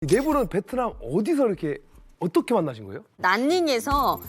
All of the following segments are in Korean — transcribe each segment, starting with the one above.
네 분은 베트남 어디서 이렇게 어떻게 만나신 거예요? 난닝에서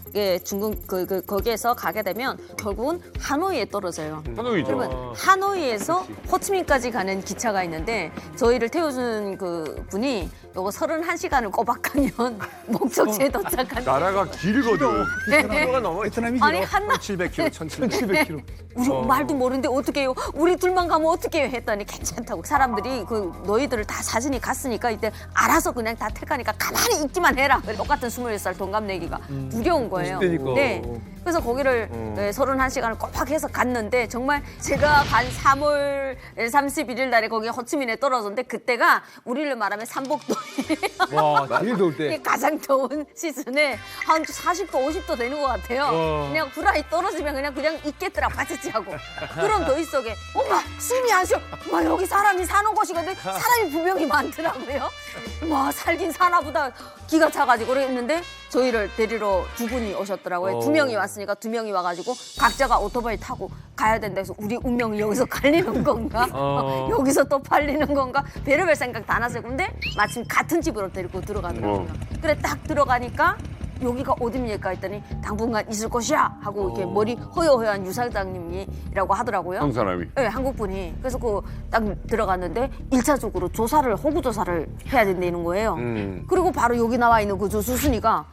중국 거기에서 가게 되면 결국은 하노이에 떨어져요. 하노이죠. 그러면 하노이에서 호치민까지 가는 기차가 있는데 저희를 태워준 그 분이 요거 31시간을 꼬박 가면 목적지에 도착하는. 나라가 길거든. 베트남어가 넘어. 베트남이 아니 길어. 한나 700km, 1700km. 우리 말도 모르는데 어떻게 해요? 우리 둘만 가면 어떻게 해요? 했더니 괜찮다고. 사람들이 그 너희들을 다 사진이 갔으니까 이때 알아서 그냥 다 택하니까 가만히 있기만 해라. 똑같은 21살 동갑내기가 두려운 거예요. 20대니까. 네. 그래서 거기를 31시간을 꼬박 해서 갔는데 정말 제가 간 3월 31일 날에 거기 호치민에 떨어졌는데 그때가 우리를 말하면 삼복도예요. 와, 제일 더울 때. 이게 가장 더운 시즌에 한 40도, 50도 되는 것 같아요. 그냥 불안이 떨어지면 그냥 있겠더라, 바치지 하고. 그런 더위 속에, 엄마, 숨이 안 쉬어. 와, 여기 사람이 사는 곳이거든. 사람이 분명히 많더라고요. 와, 살긴 사나 보다 기가 차가지고 그랬는데 저희를 데리러 두 분이 오셨더라고요. 두 명이 왔으니까 두 명이 와가지고 각자가 오토바이 타고 가야 된다 해서 우리 운명이 여기서 갈리는 건가? 여기서 또 팔리는 건가? 별의별 생각 다 났어요. 근데 마침 같은 집으로 데리고 들어가더라고요. 그래 딱 들어가니까 여기가 어딥니까 했더니 당분간 있을 곳이야 하고 이렇게 머리 허여허여한 유사장님이라고 하더라고요. 한국 사람이. 네, 한국 분이. 그래서 그 딱 들어갔는데 1차적으로 조사를 호구 조사를 해야 된다는 거예요. 그리고 바로 여기 나와 있는 그 조수순이가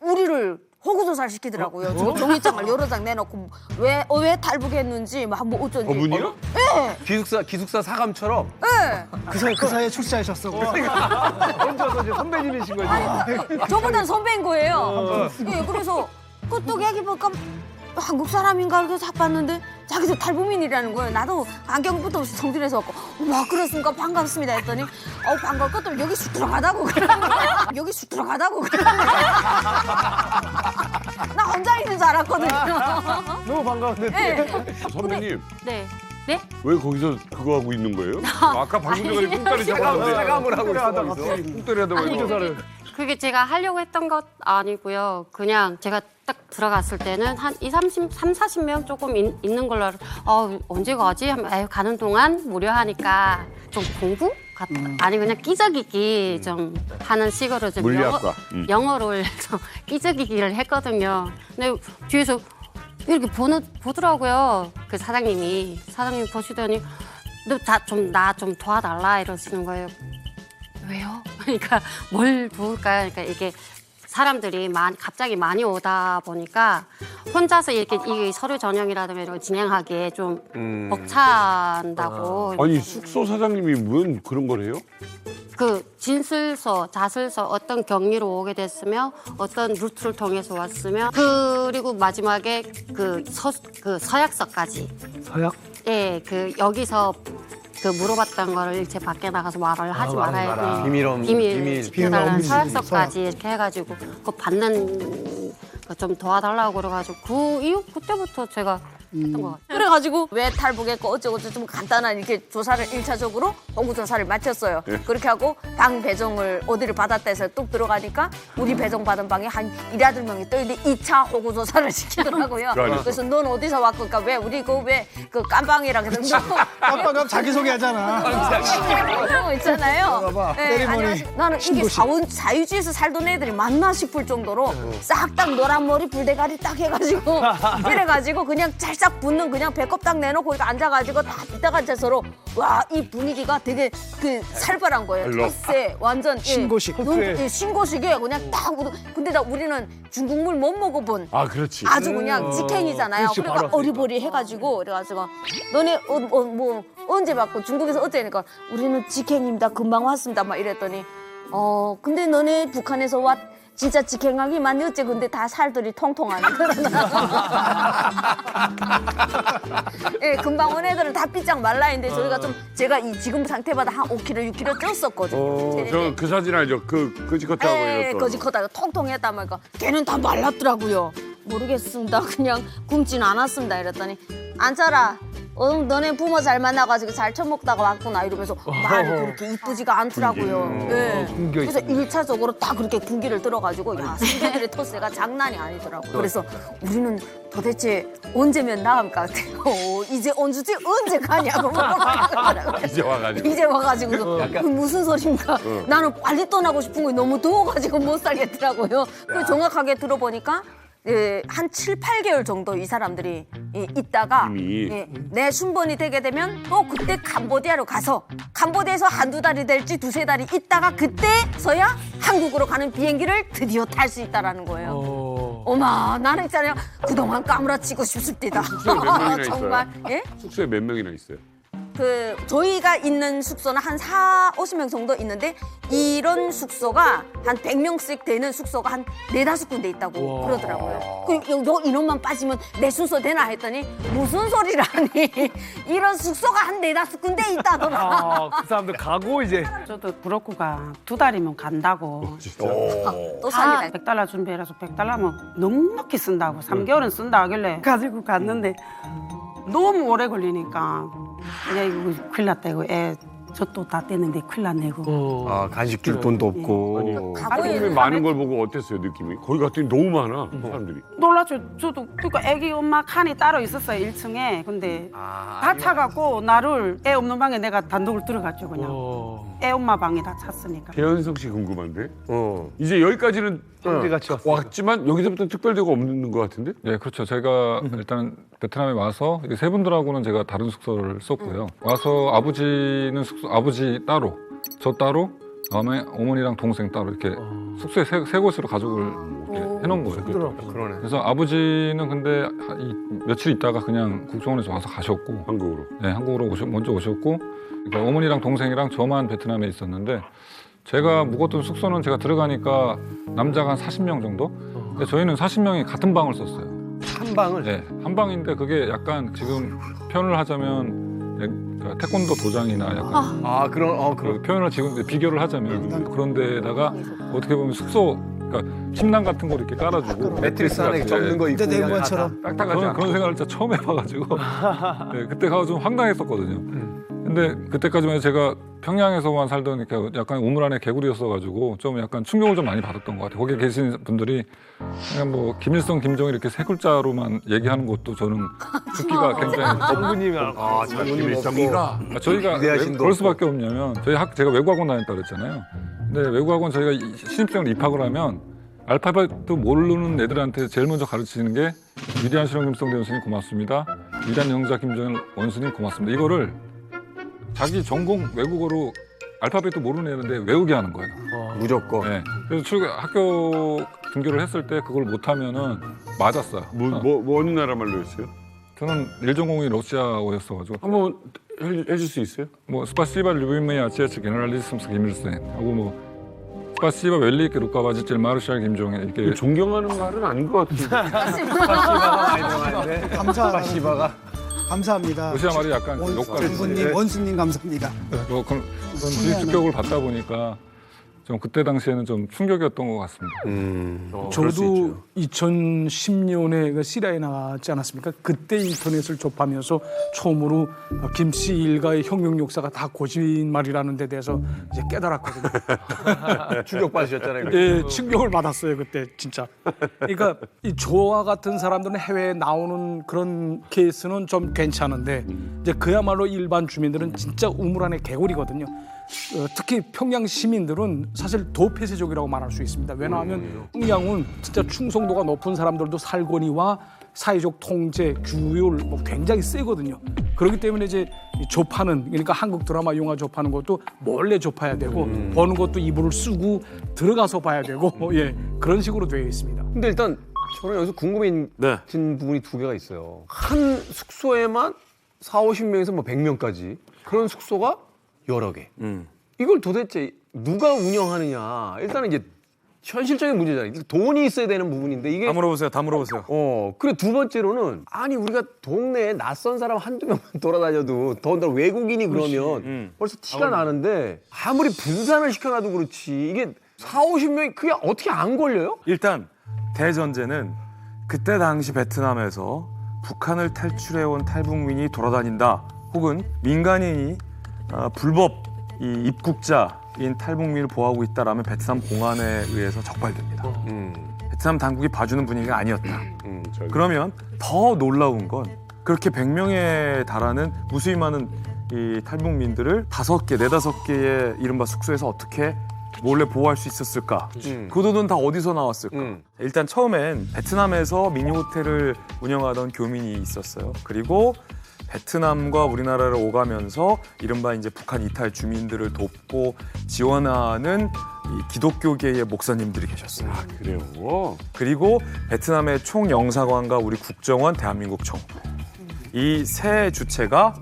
우리를 호구 조사를 시키더라고요. 지금 종이장을 여러 장 내놓고 왜 탈북했는지 뭐 어쩐지. 어머니요? 네, 기숙사 사감처럼 네. 그 사이에 출세하셨어. 혼자서 이제 선배님이신 거지. 저보다 선배인 거예요. 예, 그래서 그또 얘기 보니까 한국 사람인가 이렇게 딱 봤는데 자기도 탈북민이라는 거예요. 나도 안경부터 성질내서 왔고 와 그렇습니까 반갑습니다 했더니 반가울 것도 여기 쑥 들어가다고 그러는 거야. 여기 쑥 들어가다고 그러는 거야. 나 혼자 있는 줄 알았거든요. 너무 반가웠는데. 네. 선배님, 네. 네? 왜 거기서 그거 하고 있는 거예요? 아까 방금 전에 뚱따리 잡았는데. 사감을 하고 있어. 뚱따리 하다가 호구 이거. 조사를. 그게 제가 하려고 했던 것 아니고요. 그냥 제가 딱 들어갔을 때는 한 40명 조금 있는 걸로 알고 언제 가지? 하면 에휴, 가는 동안 무료하니까 좀 공부? 아니 그냥 끼적이기 좀 하는 식으로 좀 물리학과. 영어를 좀 끼적이기를 했거든요. 근데 뒤에서 이렇게 보더라고요. 그 사장님이 보시더니 너 나 좀 도와달라 이러시는 거예요. 왜요? 그러니까 뭘 도울까요? 그러니까 이게 사람들이 갑자기 많이 오다 보니까 혼자서 이렇게 이 서류 전형이라든가 이런 거 진행하기에 좀 벅찬다고. 아니 숙소 사장님이 왜 그런 걸 해요? 그 진술서, 자술서 어떤 경위로 오게 됐으며 어떤 루트를 통해서 왔으며 그리고 마지막에 그 서약서까지. 서약? 예, 그 여기서 그 물어봤던 거를 이제 밖에 나가서 말을 하지 말아야 돼. 비밀 지켜달라는 엄지, 서약서까지 이렇게 해가지고 그거 받는 거 좀 도와달라고 그래가지고 그 이후 그때부터 제가 했던 것 같아요. 그래가지고 왜 탈북했고 어쩌고저쩌고 좀 간단한 이렇게 조사를 1차적으로 호구 조사를 마쳤어요. 그렇게 하고 방 배정을 어디를 받았다 해서 뚝 들어가니까 우리 배정 받은 방에 한 7-8명이 또 있는데 2차 호구 조사를 시키더라고요. 그래서 넌 어디서 왔고 그러니까 왜 우리 그 깜방이라 그래서 깜빡하면 자기소개하잖아. 그런 거 있잖아요. 네, 세리머니. 안녕하세요. 나는 이게 사유지에서 살던 애들이 맞나 싶을 정도로 싹 딱 노란 머리 불대가리 딱 해가지고 이래가지고 그냥 짤싹 붙는 그냥 배꼽 딱 내놓고 이렇게 앉아가지고 다 이따가 이제 서로 와 이 분위기가 되게 그 살벌한 거예요. 텃세 완전 신고식. 신고식이에요. 그냥 딱 근데 우리는 중국물 못 먹어본 아 그렇지. 아주 그냥 직행이잖아요. 그렇지, 그러니까 바로 어리버리 해가지고 그래가지고 너네 뭐 언제 받고 중국에서 어째니까 우리는 직행입니다. 금방 왔습니다. 막 이랬더니 근데 너네 북한에서 왔 진짜 직행하기 많이 어째 근데 다 살들이 통통하네. 예, 금방 온 애들은 다 삐짝 말라 있는데 저희가 좀 제가 지금 상태 봐도 한 5kg, 6kg 쪘었거든요. 저 그 사진 알죠? 그지커트하고 예, 이랬던. 거지커다가 통통했다 말까 걔는 다 말랐더라고요. 모르겠습니다. 그냥 굶지는 않았습니다. 이랬더니 앉아라. 너네 부모 잘 만나가지고 잘 처먹다가 왔구나 이러면서 말이 그렇게 이쁘지가 않더라고요. 예. 그래서 1차적으로 딱 그렇게 군기를 들어가지고 야 선배들의 터세가 장난이 아니더라고요. 그래서 우리는 도대체 언제면 나갈 것 같아요. 이제 언제지 언제 가냐고 물어보더라고요. 이제 와가지고. 이제 와가지고 무슨 소린가. 나는 빨리 떠나고 싶은 거 너무 더워가지고 못 살겠더라고요. 그 정확하게 들어보니까 한 7, 8개월 정도 이 사람들이 있다가 이미. 내 순번이 되게 되면 또 그때 캄보디아로 가서 캄보디아에서 한두 달이 될지 두세 달이 있다가 그때서야 한국으로 가는 비행기를 드디어 탈 수 있다라는 거예요. 어마 나는 있잖아요. 그동안 까무라치고 싶을 때다. 숙소에 몇 명이나 있어요? 정말. 예? 숙소에 몇 명이나 있어요? 저희가 있는 숙소는 한 50명 정도 있는데 이런 숙소가 한 100명씩 되는 숙소가 한 4-5군데 있다고 그러더라고요. 요 인원만 빠지면 내 순서 되나 했더니 무슨 소리라니. 이런 숙소가 한 4-5군데 있다더라. 그 사람들 가고 이제 저도 부럽고가 2달이면 간다고. 진짜. 또 다 삽니다. 100달러 준비해라서 100달러면 넉넉히 쓴다고 3개월은 쓴다 하길래 가지고 갔는데 너무 오래 걸리니까 야 이거 큰일 났다 이거 애 젖도 다 떼는데 큰일 났네 이거. 아 간식 줄 돈도 없고. 한국에 많은 걸 보고 어땠어요 느낌이? 거기 갔더니 너무 많아 사람들이. 놀랐죠. 저도 그러니까 애기 엄마 칸이 따로 있었어요 1층에. 근데 다 차갖고 나를 애 없는 방에 내가 단독으로 들어갔죠 그냥. 애 엄마 방에 다 찼으니까. 배현석 씨 궁금한데? 이제 여기까지는 형제같이 왔어요. 왔지만 여기서부터 특별대가 없는 것 같은데? 네, 그렇죠. 제가 일단 베트남에 와서 이세 분들하고는 제가 다른 숙소를 썼고요. 와서 아버지는 아버지 따로, 저 따로, 다음에 어머니랑 동생 따로 이렇게 숙소에 세 곳으로 가족을 이렇게 해놓은 거예요. 그러네. 그래서 아버지는 근데 며칠 있다가 그냥 국정원에서 와서 가셨고, 한국으로. 네, 한국으로 먼저 오셨고, 그러니까 어머니랑 동생이랑 저만 베트남에 있었는데. 제가 묵었던 숙소는 제가 들어가니까 남자가 한 40명 정도? 근데 저희는 40명이 같은 방을 썼어요. 한 방을. 네, 한 방인데 그게 약간 지금 표현을 하자면 그러니까 태권도 도장이나 약간 아 그런 그 표현을 지금 비교를 하자면 그런데다가 어떻게 보면 숙소 그러니까 침낭 같은 거 이렇게 깔아주고 매트리스 안에 같은 접는 거 있고. 근데 내무반처럼 딱딱하지 않아. 그런 생각을 진짜 처음 해봐가지고 네, 그때 가서 좀 황당했었거든요. 근데 그때까지만 해도 제가 평양에서만 살던 이렇게 약간 우물 안에 개구리였어가지고 좀 약간 충격을 좀 많이 받았던 것 같아요. 거기 계신 분들이 그냥 뭐 김일성, 김정일 이렇게 세 글자로만 얘기하는 것도 저는 듣기가 굉장히 장군님이 아 장군님 일성이가. 저희가 위대하신 왜 그럴 수밖에 없냐면 제가 외국학원 다녔다 그랬잖아요. 근데 외국학원 저희가 신입생으로 입학을 하면 알파벳도 모르는 애들한테 제일 먼저 가르치는 게 위대한 실험 김성대 원수님 고맙습니다. 위대한 영자 김정일 원수님 고맙습니다. 이거를 자기 전공 외국어로 알파벳도 모르는 애인데 외우게 하는 거예요. 무조건. 네. 그래서 학교 등교를 했을 때 그걸 못하면은 맞았어요. 뭐 어느 나라 말로 했어요? 저는 일전공이 러시아어였어가지고 한번 해줄 수 있어요? 뭐 스파시바 류비미아 치에츠 게너럴리스무스 김일센 하고 뭐 스파시바 웰리케 루카바지질 마르샬 김종일 이렇게 존경하는 말은 아닌 것 같은데. 감사합니다. 감사합니다. 러시아 말이 약간 욕같은 장군님, 원수님 감사합니다. 뭐 그런 주입교육을 받다 보니까 좀 그때 당시에는 좀 충격이었던 것 같습니다. 저도 2010년에 그 시리아에 나갔지 않았습니까? 그때 인터넷을 접하면서 처음으로 김씨 일가의 혁명 역사가 다 거짓말이라는 데 대해서 이제 깨달았거든요. 충격 받으셨잖아요. 예, 충격을 받았어요 그때 진짜. 그러니까 이 저와 같은 사람들은 해외에 나오는 그런 케이스는 좀 괜찮은데 이제 그야말로 일반 주민들은 진짜 우물 안에 개구리거든요. 특히 평양 시민들은 사실 더 폐쇄적이라고 말할 수 있습니다. 왜냐하면 평양은 진짜 충성도가 높은 사람들도 살거니와 사회적 통제, 규율 뭐 굉장히 세거든요. 그렇기 때문에 이제 접하는 그러니까 한국 드라마, 영화 접하는 것도 몰래 접해야 되고 보는 것도 이불을 쓰고 들어가서 봐야 되고 예 그런 식으로 되어 있습니다. 근데 일단 저는 여기서 궁금해진 부분이 두 개가 있어요. 한 숙소에만 40-50명에서 뭐 100명까지 그런 숙소가 여러 개. 이걸 도대체 누가 운영하느냐. 일단은 이제 현실적인 문제잖아요. 돈이 있어야 되는 부분인데 이게 다 물어보세요. 다 물어보세요. 그리고 두 번째로는 아니 우리가 동네에 낯선 사람 한두 명만 돌아다녀도 더군다나 외국인이 그러면 벌써 티가 나는데 아무리 분산을 시켜놔도 그렇지 이게 40-50명이 그게 어떻게 안 걸려요? 일단 대전제는 그때 당시 베트남에서 북한을 탈출해온 탈북민이 돌아다닌다. 혹은 민간인이 불법 이 입국자인 탈북민을 보호하고 있다라면 베트남 공안에 의해서 적발됩니다. 베트남 당국이 봐주는 분위기가 아니었다. 그러면 더 놀라운 건 그렇게 100명에 달하는 무수히 많은 이 탈북민들을 5개, 4-5개의 이른바 숙소에서 어떻게 몰래 보호할 수 있었을까? 그 돈은 다 어디서 나왔을까? 일단 처음엔 베트남에서 미니 호텔을 운영하던 교민이 있었어요. 그리고 베트남과 우리나라를 오가면서 이른바 이제 북한 이탈 주민들을 돕고 지원하는 이 기독교계의 목사님들이 계셨어요. 아, 그래요? 그리고 베트남의 총영사관과 우리 국정원, 대한민국 정부 이 세 주체가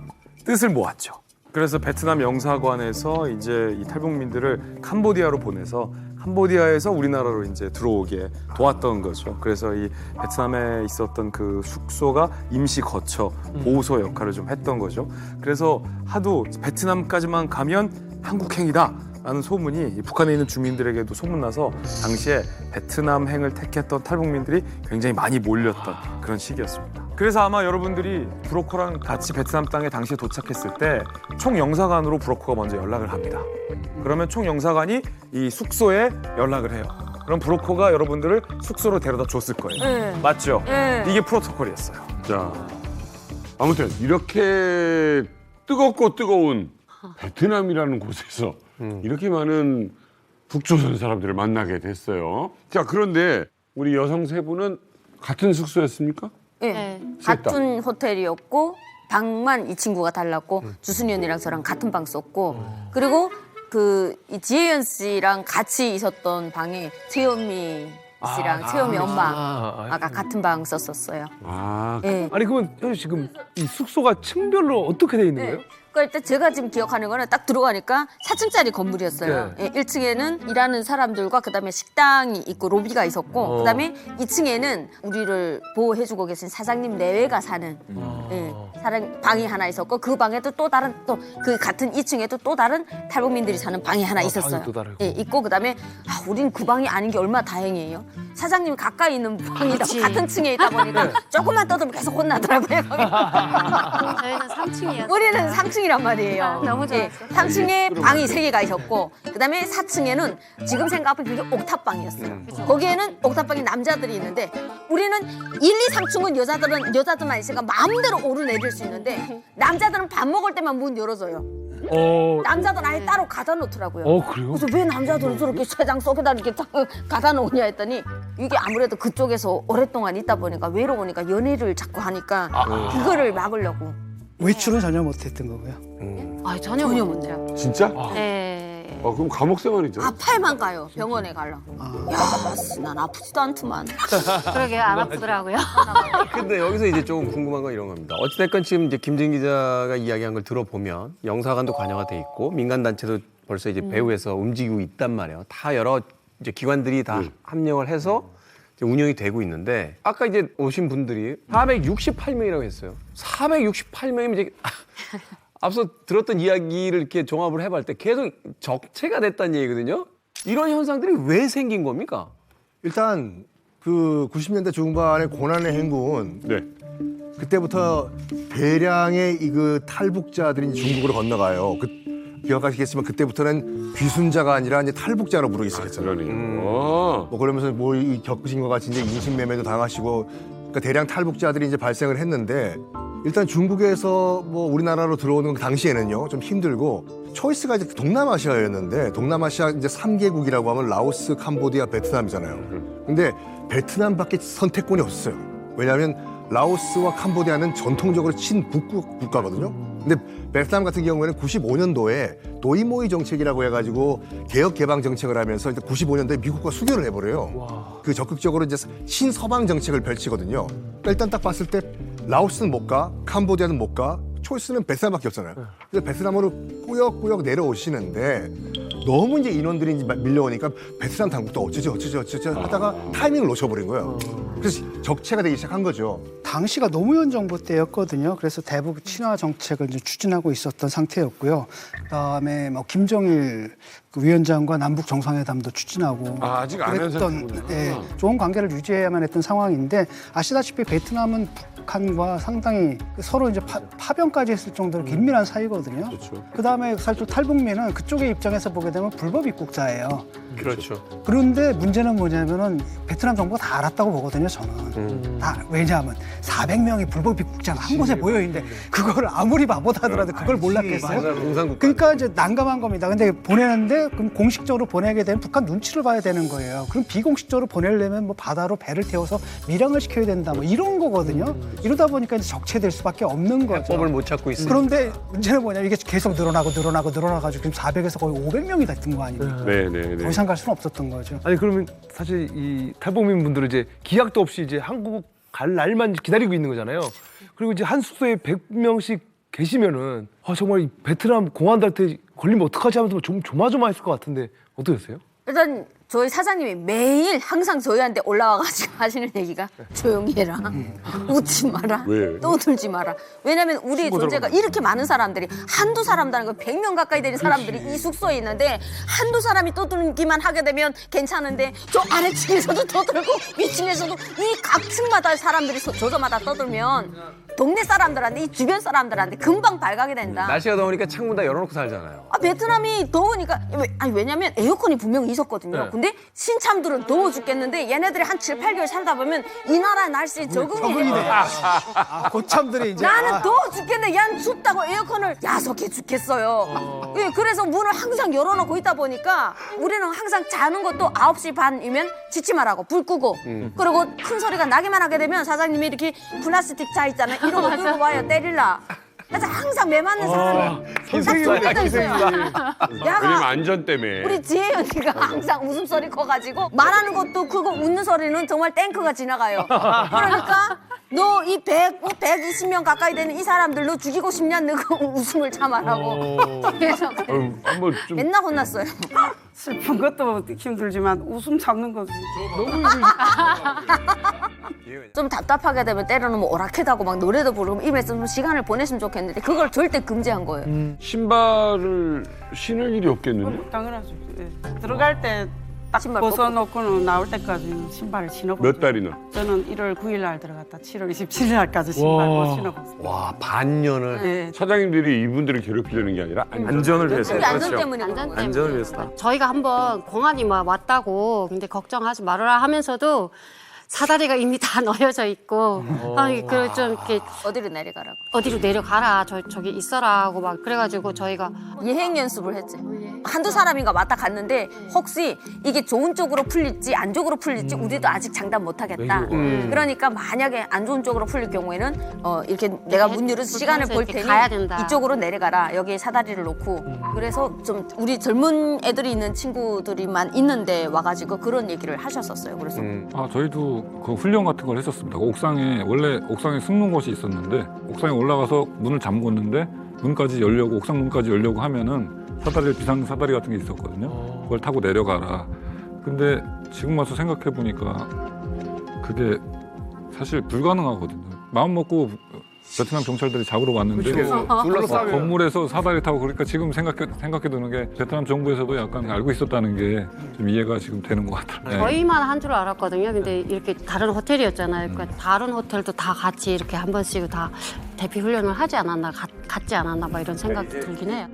뜻을 모았죠. 그래서 베트남 영사관에서 이제 이 탈북민들을 캄보디아로 보내서 캄보디아에서 우리나라로 이제 들어오게 도왔던 거죠. 그래서 이 베트남에 있었던 그 숙소가 임시 거처 보호소 역할을 좀 했던 거죠. 그래서 하도 베트남까지만 가면 한국행이다라는 소문이 북한에 있는 주민들에게도 소문나서 당시에 베트남행을 택했던 탈북민들이 굉장히 많이 몰렸던 그런 시기였습니다. 그래서 아마 여러분들이 브로커랑 같이 베트남 땅에 당시에 도착했을 때 총영사관으로 브로커가 먼저 연락을 합니다. 그러면 총영사관이 이 숙소에 연락을 해요. 그럼 브로커가 여러분들을 숙소로 데려다 줬을 거예요. 네. 맞죠? 네. 이게 프로토콜이었어요. 자, 아무튼 이렇게 뜨겁고 뜨거운 베트남이라는 곳에서 이렇게 많은 북조선 사람들을 만나게 됐어요. 자, 그런데 우리 여성 세 분은 같은 숙소였습니까? 네. 같은 호텔이었고 방만 이 친구가 달랐고 주순이 언니랑 저랑 같은 방 썼고 그리고 이 지혜연 씨랑 같이 있었던 방에 최현미 씨랑 최현미 엄마가 같은 방 썼었어요. 네. 아니 그러면 현우 씨 지금 이 숙소가 층별로 어떻게 돼 있는 거예요? 그러니까 일단 제가 지금 기억하는 거는 딱 들어가니까 4층짜리 건물이었어요. 예, 1층에는 일하는 사람들과 그다음에 식당이 있고 로비가 있었고 그다음에 2층에는 우리를 보호해주고 계신 사장님 내외가 사는 방이 하나 있었고 그 방에도 또 다른 그 같은 2층에도 또 다른 탈북민들이 사는 방이 하나 있었어요. 방이 또 다르고. 예, 있고 그다음에 우린 그 방이 아닌 게 얼마나 다행이에요. 사장님이 가까이 있는 방이다 같은 층에 있다 보니까 조금만 떠들면 계속 혼나더라고요. 저희는 3층이었어요. 우리는 3층이란 말이에요. 너무 좋았어요. 3층에 방이 3개가 있었고 그다음에 4층에는 지금 생각하면 그게 옥탑방이었어요. 거기에는 옥탑방에 남자들이 있는데 우리는 1, 2, 3층은 여자들만 있으니까 마음대로 오르내릴 수 있는데 남자들은 밥 먹을 때만 문 열어줘요. 남자들은 아예 따로 가다 놓더라고요. 그래요? 그래서 왜 남자들은 저렇게 세장 속에다 이렇게 딱 가다 놓냐 했더니 이게 아무래도 그쪽에서 오랫동안 있다 보니까 외로우니까 연애를 자꾸 하니까 그거를 막으려고. 외출은 전혀 못했던 거고요. 전혀 못해요. 진짜? 네. 그럼 감옥 생활이죠. 아파야만 가요. 병원에 가려. 난 아프지도 않더만. 그러게 안 아프더라고요. 근데 여기서 이제 조금 궁금한 건 이런 겁니다. 어찌됐건 지금 이제 김진 기자가 이야기한 걸 들어보면 영사관도 관여가 돼 있고 민간 단체도 벌써 이제 배후에서 움직이고 있단 말이에요. 다 여러 이제 기관들이 다 합력을 해서 이제 운영이 되고 있는데 아까 이제 오신 분들이 468명이라고 했어요. 468명이면 이제 앞서 들었던 이야기를 이렇게 종합을 해볼 때 계속 적체가 됐다는 얘기거든요. 이런 현상들이 왜 생긴 겁니까? 일단 그 90년대 중반의 고난의 행군 그때부터 대량의 그 탈북자들이 중국으로 건너가요. 기억하시겠지만 그때부터는 귀순자가 아니라 이제 탈북자로 부르기 시작했잖아요. 뭐 그러면서 뭐 겪으신 것 같이 이제 인신매매도 당하시고 그러니까 대량 탈북자들이 이제 발생을 했는데 일단 중국에서 뭐 우리나라로 들어오는 그 당시에는요 좀 힘들고 초이스가 이제 동남아시아였는데 동남아시아 이제 3개국이라고 하면 라오스, 캄보디아, 베트남이잖아요. 근데 베트남밖에 선택권이 없었어요. 왜냐하면 라오스와 캄보디아는 전통적으로 친북 국가거든요. 근데 베트남 같은 경우에는 95년도에 도이모이 정책이라고 해가지고 개혁 개방 정책을 하면서 일단 95년도에 미국과 수교를 해버려요. 그 적극적으로 이제 신서방 정책을 펼치거든요. 그러니까 일단 딱 봤을 때 라오스는 못 가, 캄보디아는 못 가, 초이스는 베트남밖에 없잖아요. 그래서 베트남으로 꾸역꾸역 내려오시는데 너무 이제 인원들이 이제 밀려오니까 베트남 당국도 어쩌지 하다가 타이밍을 놓쳐버린 거예요. 그래서 적체가 되기 시작한 거죠. 당시가 노무현 정부 때였거든요. 그래서 대북 친화 정책을 이제 추진하고 있었던 상태였고요. 그다음에 뭐 김정일 그 위원장과 남북 정상회담도 추진하고 아직 안 한 상태구나. 예, 좋은 관계를 유지해야만 했던 상황인데 아시다시피 베트남은 북한과 상당히 서로 이제 파병까지 했을 정도로 긴밀한 사이거든요. 그다음에 사실 또 탈북민은 그쪽의 입장에서 보게 되면 불법 입국자예요. 그렇죠. 그런데 문제는 뭐냐면은 베트남 정부가 다 알았다고 보거든요, 저는. 다, 왜냐하면 400명의 불법 입국자가 한 곳에 모여 있는데 그걸 아무리 바보다 하더라도 그걸 몰랐겠어요? 공산국가. 그러니까 이제 난감한 겁니다. 근데 보내는데 그럼 공식적으로 보내게 되면 북한 눈치를 봐야 되는 거예요. 그럼 비공식적으로 보내려면 뭐 바다로 배를 태워서 밀항을 시켜야 된다, 뭐 이런 거거든요. 이러다 보니까 이제 적체될 수밖에 없는 거죠. 법을 못 찾고 있으니. 그런데 문제는 뭐냐면 이게 계속 늘어나가지고 지금 400에서 거의 500명이 됐던 거 아닙니까? 네네네. 더 이상 갈 수는 없었던 거죠. 아니 그러면 사실 이 탈북민 분들은 이제 기약도 없이 이제 한국 갈 날만 기다리고 있는 거잖아요. 그리고 이제 한 숙소에 100명씩 계시면은 정말 이 베트남 공안들한테 걸리면 어떡하지 하면서 좀 조마조마했을 것 같은데 어떠셨어요? 일단 저희 사장님이 매일 항상 저희한테 올라와가지고 하시는 얘기가 조용히 해라. 웃지 마라. 왜? 떠들지 마라. 왜냐면 우리 존재가 이렇게 많은 사람들이 한두 사람도 100명 가까이 되는 사람들이 이 숙소에 있는데 한두 사람이 떠들기만 하게 되면 괜찮은데 저 아래층에서도 떠들고 위층에서도 이 각층마다 사람들이 저저마다 떠들면 동네 사람들한테 이 주변 사람들한테 금방 발각이 된다. 날씨가 더우니까 창문 다 열어놓고 살잖아요. 베트남이 더우니까 왜냐면 에어컨이 분명히 있었거든요. 근데 신참들은 더워 죽겠는데 얘네들이 한 7, 8개월 살다 보면 이 나라 날씨에 적응이 돼. 고참들이 이제 나는 더워 죽겠는데 얘는 춥다고 에어컨을 야속해 죽겠어요. 예, 그래서 문을 항상 열어놓고 있다 보니까 우리는 항상 자는 것도 9시 반이면 지치말하고 불 끄고 그리고 큰 소리가 나기만 하게 되면 사장님이 이렇게 플라스틱 차 있잖아요. 이런 거 들고 와요. 때릴라. 그래서 항상 매 맞는 사람이 준비되어 있어요. 왜냐면 안전 때문에. 우리 지혜 언니가 항상 웃음소리 커가지고 말하는 것도 크고 웃는 소리는 정말 탱크가 지나가요. 그러니까 너 이 120명 가까이 되는 이 사람들 너 죽이고 싶냐? 너그 웃음을 참아라고. 그래서 한번 좀 맨날 혼났어요. 슬픈 것도 힘들지만 웃음 참는 거지. 좀 답답하게 되면 때로는 뭐 오락해다고 막 노래도 부르고 입에서 좀 시간을 보냈으면 좋겠는데 그걸 절대 금지한 거예요. 신발을 신을 일이 없겠는데? 당연하죠. 예. 들어갈 때 딱 신발 벗어놓고는 나올 때까지는 신발을 신어보죠. 몇 달이나? 저는 1월 9일 날 들어갔다 7월 27일 날까지 신발 못 신어봤어요. 와, 반년을. 예. 사장님들이 이분들을 괴롭히려는 게 아니라 안전을 위해서. 우리 안전 때문에 그런 안전 거예요. 때문에. 안전을 위해서. 저희가 한번 공안이 막 왔다고 근데 걱정하지 말아라 하면서도 사다리가 이미 다 널려져 있고 좀 이렇게 어디로 내려가라고. 어디로 내려가라 저기 있어라 하고 막 그래가지고 저희가 예행 연습을 했지. 한두 사람인가 왔다 갔는데 혹시 이게 좋은 쪽으로 풀릴지 안 좋은 쪽으로 풀릴지 우리도 아직 장담 못 하겠다. 그러니까 만약에 안 좋은 쪽으로 풀릴 경우에는 이렇게 내가 문 열어서 시간을 볼 이렇게 테니 가야 된다. 이쪽으로 내려가라. 여기에 사다리를 놓고. 그래서 좀 우리 젊은 애들이 있는 친구들이만 있는데 와가지고 그런 얘기를 하셨었어요. 그래서 저희도 그 훈련 같은 걸 했었습니다. 원래 옥상에 숨는 곳이 있었는데 옥상에 올라가서 문을 잠궜는데 옥상 문까지 열려고 하면은 비상 사다리 같은 게 있었거든요. 그걸 타고 내려가라. 근데 지금 와서 생각해 보니까 그게 사실 불가능하거든요. 마음 먹고 베트남 경찰들이 잡으러 왔는데 둘러싸면. 건물에서 사다리 타고 그러니까 지금 생각해 두는 게 베트남 정부에서도 약간 알고 있었다는 게 좀 이해가 지금 되는 것 같아요. 저희만 한 줄 알았거든요. 근데 이렇게 다른 호텔이었잖아요. 그러니까 다른 호텔도 다 같이 이렇게 한 번씩 다 대피 훈련을 하지 않았나, 갖지 않았나 막 이런 생각도 들긴 해요.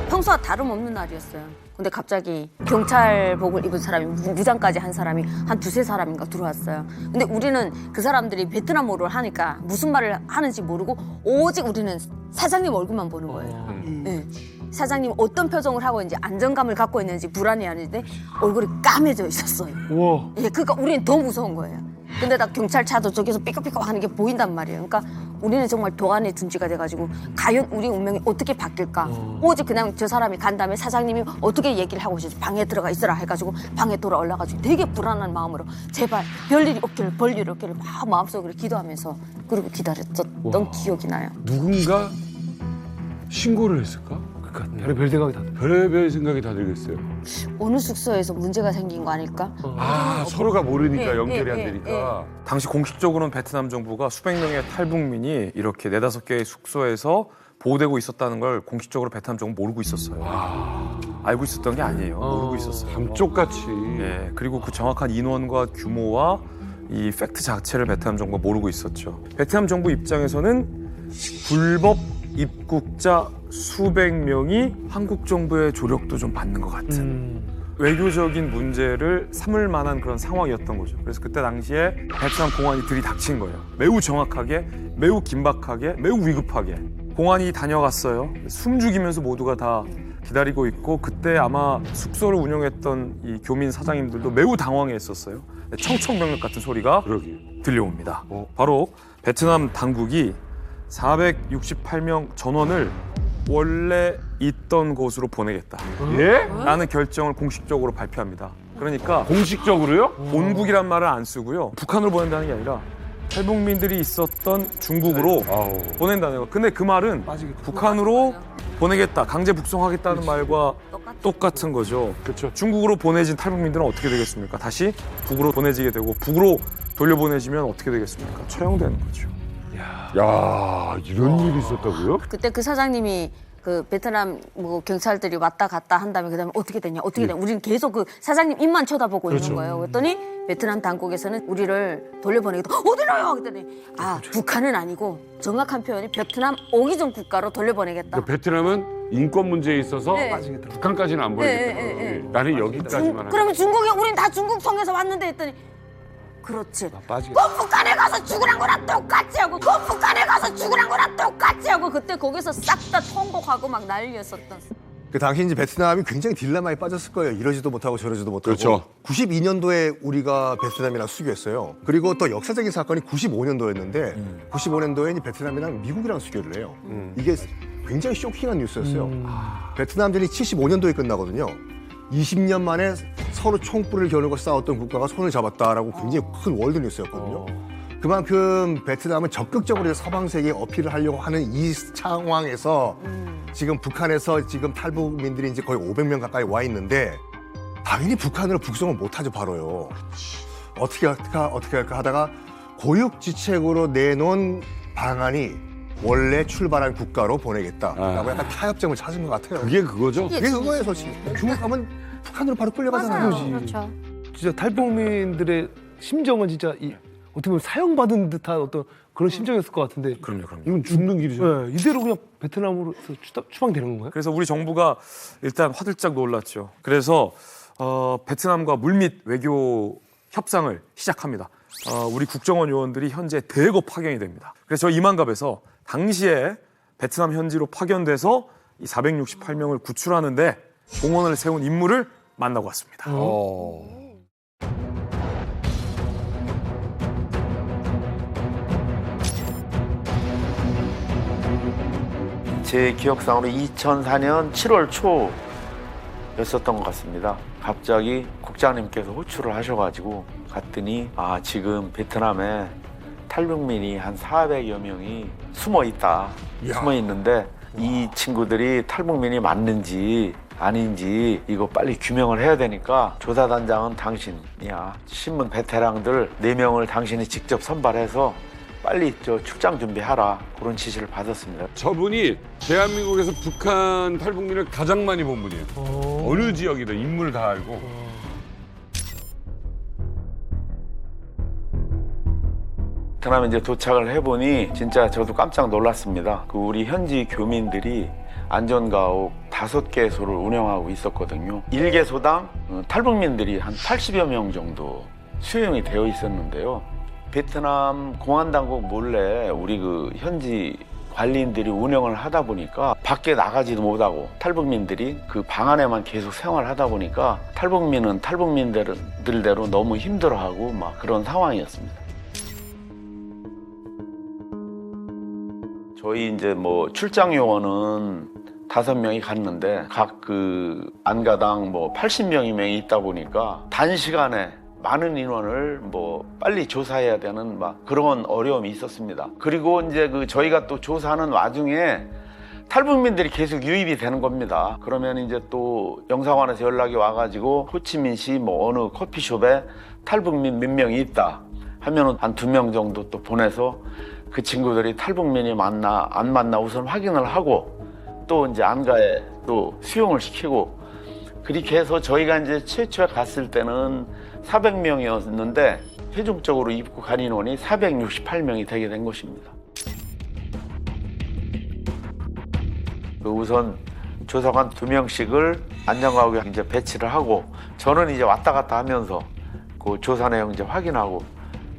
평소와 다름없는 날이었어요. 근데 갑자기 경찰복을 입은 사람이 무장까지 한 사람이 한 두세 사람인가 들어왔어요. 근데 우리는 그 사람들이 베트남어를 하니까 무슨 말을 하는지 모르고 오직 우리는 사장님 얼굴만 보는 거예요. 네. 사장님 어떤 표정을 하고 있는지 안정감을 갖고 있는지 불안해하는데 얼굴이 까매져 있었어요. 우와. 예, 그러니까 우리는 더 무서운 거예요. 근데 나 경찰차도 저기서 삐걱삐걱 하는 게 보인단 말이에요. 그러니까 우리는 정말 도안의 둔지가 돼가지고 과연 우리 운명이 어떻게 바뀔까? 오직 그냥 저 사람이 간 다음에 사장님이 어떻게 얘기를 하고 있어서 방에 들어가 있으라 해가지고 방에 돌아올라가지고 되게 불안한 마음으로 제발 별일이 없기를 벌일이 없기를 막 마음속으로 기도하면서 그리고 기다렸던 기억이 나요. 누군가 신고를 했을까? 그러니까 별의별 생각이 다. 별의별 생각이 다 들겠어요. 어느 숙소에서 문제가 생긴 거 아닐까? 아, 서로가 모르니까 예, 연결이 예, 안 예, 되니까. 당시 공식적으로는 베트남 정부가 수백 명의 탈북민이 이렇게 4-5개의 숙소에서 보호되고 있었다는 걸 공식적으로 베트남 정부 모르고 있었어요. 알고 있었던 게 아니에요. 모르고 있었어요. 감쪽같이. 네, 그리고 그 정확한 인원과 규모와 이 팩트 자체를 베트남 정부가 모르고 있었죠. 베트남 정부 입장에서는 불법 입국자 수백 명이 한국 정부의 조력도 좀 받는 것 같은 외교적인 문제를 삼을 만한 그런 상황이었던 거죠. 그래서 그때 당시에 베트남 공안이 들이닥친 거예요. 매우 정확하게, 매우 긴박하게, 매우 위급하게. 공안이 다녀갔어요. 숨죽이면서 모두가 다 기다리고 있고 그때 아마 숙소를 운영했던 이 교민 사장님들도 매우 당황했었어요. 청천벽력 같은 소리가 들려옵니다. 바로 베트남 당국이 468명 전원을 원래 있던 곳으로 보내겠다. 예? 라는 결정을 공식적으로 발표합니다. 그러니까 공식적으로요? 본국이란 말을 안 쓰고요. 북한으로 보낸다는 게 아니라 탈북민들이 있었던 중국으로 보낸다는 거. 근데 그 말은 북한으로 보내겠다, 강제 북송하겠다는 말과 똑같은 거죠. 그렇죠. 중국으로 보내진 탈북민들은 어떻게 되겠습니까? 다시 북으로 보내지게 되고 북으로 돌려보내지면 어떻게 되겠습니까? 처형되는 거죠. 야, 이런 일이 있었다고요? 그때 그 사장님이 그 베트남 뭐 경찰들이 왔다 갔다 한 다음에 그다음에 어떻게 됐냐 어떻게 됐냐 우리는 계속 그 사장님 입만 쳐다보고 있는 거예요. 그랬더니 베트남 당국에서는 우리를 돌려보내기도 어디로요? 그랬더니 북한은 아니고 정확한 표현이 베트남 오기종 국가로 돌려보내겠다. 그러니까 베트남은 인권 문제에 있어서 네. 북한까지는 안 보내겠다. 나는 여기까지만 그러면 중국이 우린 다 중국 통해서 왔는데 했더니 그렇지. 빠지겠다. 뭐 북한에 가서 죽으란 거랑 똑같이 하고 뭐 북한에 가서 죽으란 거랑 똑같이 하고 그때 거기서 싹 다 통곡하고 막 난리였었던. 그 당시 이제 베트남이 굉장히 딜레마에 빠졌을 거예요. 이러지도 못하고 저러지도 못하고. 그렇죠. 92년도에 우리가 베트남이랑 수교했어요. 그리고 또 역사적인 사건이 95년도였는데 95년도에 베트남이랑 미국이랑 수교를 해요. 이게 굉장히 쇼킹한 뉴스였어요. 베트남전이 75년도에 끝나거든요. 20년 만에 서로 총불을 겨누고 싸웠던 국가가 손을 잡았다라고 굉장히 큰 월드 뉴스였거든요. 그만큼 베트남은 적극적으로 서방 세계에 어필을 하려고 하는 이 상황에서 지금 북한에서 지금 탈북민들이 이제 거의 500명 가까이 와 있는데 당연히 북한으로 북송을 못하죠, 바로요. 어떻게 할까 하다가 고육지책으로 내놓은 방안이 원래 출발한 국가로 보내겠다라고 약간 타협점을 찾은 것 같아요. 그게 그거죠? 그게 그거예요, 솔직히. 중국 가면 북한으로 바로 끌려가잖아요. 그렇죠. 진짜 탈북민들의 심정은 진짜 어떻게 보면 사형받은 듯한 어떤 그런 심정이었을 것 같은데. 그럼요. 이건 죽는 길이죠. 네, 이대로 그냥 베트남으로 추방되는 건가요? 그래서 우리 정부가 일단 화들짝 놀랐죠. 그래서 베트남과 물밑 외교 협상을 시작합니다. 우리 국정원 요원들이 현재 대거 파견이 됩니다. 그래서 저 이만갑에서 당시에 베트남 현지로 파견돼서 이 468명을 구출하는데 공헌을 세운 인물을 만나고 왔습니다. 제 기억상으로 2004년 7월 초였었던 것 같습니다. 갑자기 국장님께서 호출을 하셔가지고 갔더니 지금 베트남에 탈북민이 한 400여 명이 숨어 있다. 숨어 있는데 이 친구들이 탈북민이 맞는지 아닌지 이거 빨리 규명을 해야 되니까 조사단장은 당신이야. 신문 베테랑들 4명을 당신이 직접 선발해서 빨리 출장 준비하라. 그런 지시를 받았습니다. 저분이 대한민국에서 북한 탈북민을 가장 많이 본 분이에요. 어느 지역이든 인물을 다 알고. 베트남에 이제 도착을 해보니 진짜 저도 깜짝 놀랐습니다. 그 우리 현지 교민들이 안전가옥 5개소를 운영하고 있었거든요. 1개소당 탈북민들이 한 80여 명 정도 수용이 되어 있었는데요. 베트남 공안당국 몰래 우리 그 현지 관리인들이 운영을 하다 보니까 밖에 나가지도 못하고 탈북민들이 그 방 안에만 계속 생활하다 보니까 탈북민은 탈북민들대로 너무 힘들어하고 막 그런 상황이었습니다. 저희 이제 뭐 출장 요원은 5명이 갔는데 각 그 안가당 뭐 80명이 있다 보니까 단시간에 많은 인원을 뭐 빨리 조사해야 되는 막 그런 어려움이 있었습니다. 그리고 이제 그 저희가 또 조사하는 와중에 탈북민들이 계속 유입이 되는 겁니다. 그러면 이제 또 영사관에서 연락이 와가지고 호치민시 뭐 어느 커피숍에 탈북민 몇 명이 있다 하면은 한 2명 정도 또 보내서 그 친구들이 탈북민이 맞나 안 맞나 우선 확인을 하고 또 이제 안가에 또 수용을 시키고 그렇게 해서 저희가 이제 최초에 갔을 때는 400명이었는데 최종적으로 입국한 인원이 468명이 되게 된 것입니다. 우선 조사관 2명씩을 안전구역에 이제 배치를 하고 저는 이제 왔다 갔다 하면서 그 조사 내용 이제 확인하고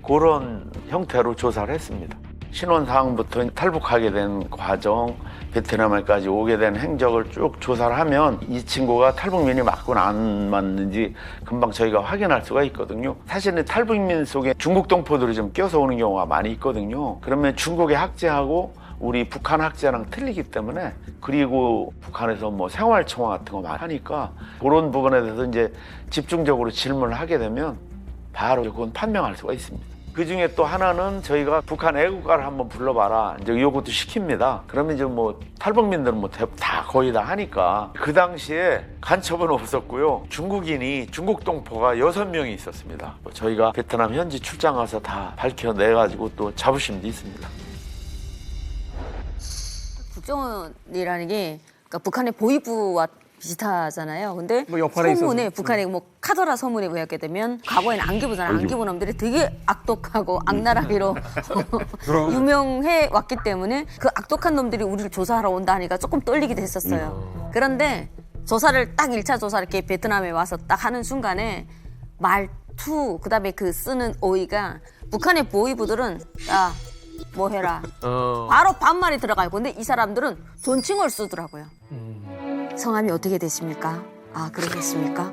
그런 형태로 조사를 했습니다. 신원 사항부터 탈북하게 된 과정, 베트남에까지 오게 된 행적을 쭉 조사를 하면 이 친구가 탈북민이 맞거나 안 맞는지 금방 저희가 확인할 수가 있거든요. 사실은 탈북민 속에 중국 동포들이 좀 껴서 오는 경우가 많이 있거든요. 그러면 중국의 학제하고 우리 북한 학제랑 틀리기 때문에 그리고 북한에서 뭐 생활청화 같은 거 많이 하니까 그런 부분에 대해서 이제 집중적으로 질문을 하게 되면 바로 그건 판명할 수가 있습니다. 그 중에 또 하나는 저희가 북한 애국가를 한번 불러봐라. 이제 이것도 시킵니다. 그러면 이제 뭐 탈북민들은 뭐 다 거의 다 하니까 그 당시에 간첩은 없었고요. 중국인이 중국 동포가 6명이 있었습니다. 저희가 베트남 현지 출장 가서 다 밝혀내가지고 또 자부심도 있습니다. 국정원이라는 게 그러니까 북한의 보위부와 비슷하잖아요. 근데 뭐 옆판에 소문에 있어서. 북한의 뭐 카더라 소문에 의하게 되면 과거에는 안기부잖아요. 안기부 놈들이 되게 악독하고 악랄하기로 유명해 왔기 때문에 그 악독한 놈들이 우리를 조사하러 온다 하니까 조금 떨리기도 했었어요. 그런데 조사를 딱 1차 조사를 이렇게 베트남에 와서 딱 하는 순간에 말투 그다음에 그 쓰는 어휘가 북한의 보위부들은 야 뭐 해라 바로 반말이 들어가요. 근데 이 사람들은 존칭을 쓰더라고요. 성함이 어떻게 되십니까? 아 그러겠습니까?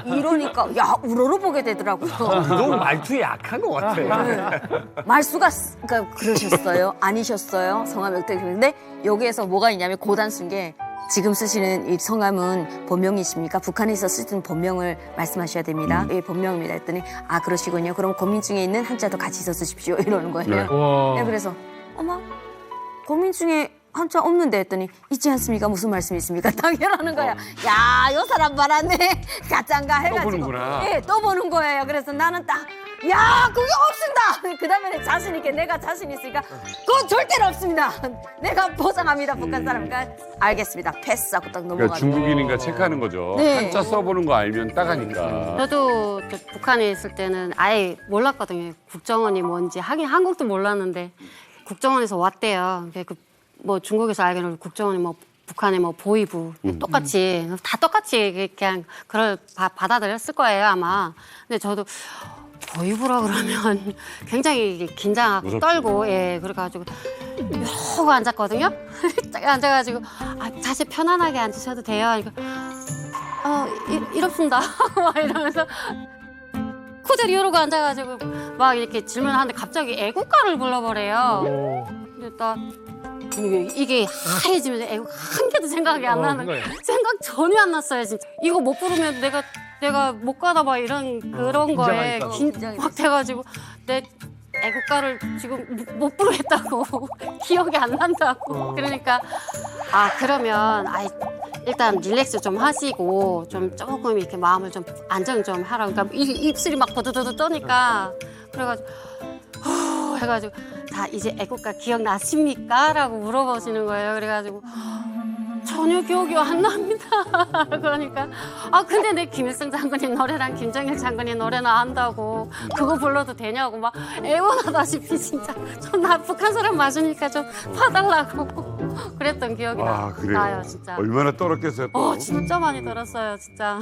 이러니까 야 우러러보게 되더라고요. 너무 말투에 약한 것 같아. 네. 말수가 그러니까 그러셨어요? 아니셨어요? 성함이 어떻게 되는데 여기에서 뭐가 있냐면 고단 쓴 게 지금 쓰시는 이 성함은 본명이십니까? 북한에서 쓰시는 본명을 말씀하셔야 됩니다. 예, 본명입니다. 했더니 아 그러시군요. 그럼 고민중에 있는 한자도 같이 써 쓰십시오. 이러는 거예요. 네, 그래서 어머 고민중에 한자 없는데 했더니 있지 않습니까? 무슨 말씀이 있습니까? 당연하는 거야. 야, 요 사람 말았네. 가짠가 해가지고. 또 보는구나. 예, 또 보는 거예요. 그래서 나는 딱, 야, 그게 없습니다. 그 다음에 자신 있게 내가 자신 있으니까 그건 절대로 없습니다. 내가 보장합니다. 북한 사람. 그러니까 알겠습니다. 패스하고 딱 그러니까 넘어가고. 중국인인가 체크하는 거죠. 네. 한자 써보는 거 알면 딱 하니까. 저도 저 북한에 있을 때는 아예 몰랐거든요. 국정원이 뭔지. 하긴 한국도 몰랐는데 국정원에서 왔대요. 뭐 중국에서 알기로는 국정원이 뭐 북한의 뭐 보위부 똑같이 다 똑같이 그냥 그걸 받아들였을 거예요 아마. 근데 저도 보위부라 그러면 굉장히 긴장하고 무섭지. 떨고 예 그래가지고 이러고 앉았거든요. 딱 앉아가지고 아, 자세 편안하게 앉으셔도 돼요. 이렇습니다. 막 이러면서 쿠들 이러고 앉아가지고 막 이렇게 질문하는데 갑자기 애국가를 불러버려요. 근데 나 이게 하얘지면서 애국 한 개도 생각이 안 나는 생각 전혀 안 났어요 진짜. 이거 못 부르면 내가 못 가다 막 이런 그런 거에 막 돼가지고 내 애국가를 지금 못 부르겠다고 기억이 안 난다고. 그러니까 아 그러면 일단 릴렉스 좀 하시고 좀 조금 이렇게 마음을 좀 안정 좀 하라. 그러니까 입술이 막 더더더 떠니까 그래가지고 해가지고 다 이제 애국가 기억나십니까? 라고 물어보시는 거예요. 그래가지고 전혀 기억이 안 납니다. 그러니까 아 근데 내 김일성 장군님 노래랑 김정일 장군님 노래는 안다고 그거 불러도 되냐고 막 애원하다시피 진짜 나 북한 사람 맞으니까 좀 봐달라고 그랬던 기억이 그래요. 나요 진짜. 얼마나 떨었겠어요 또. 진짜 많이 들었어요 진짜.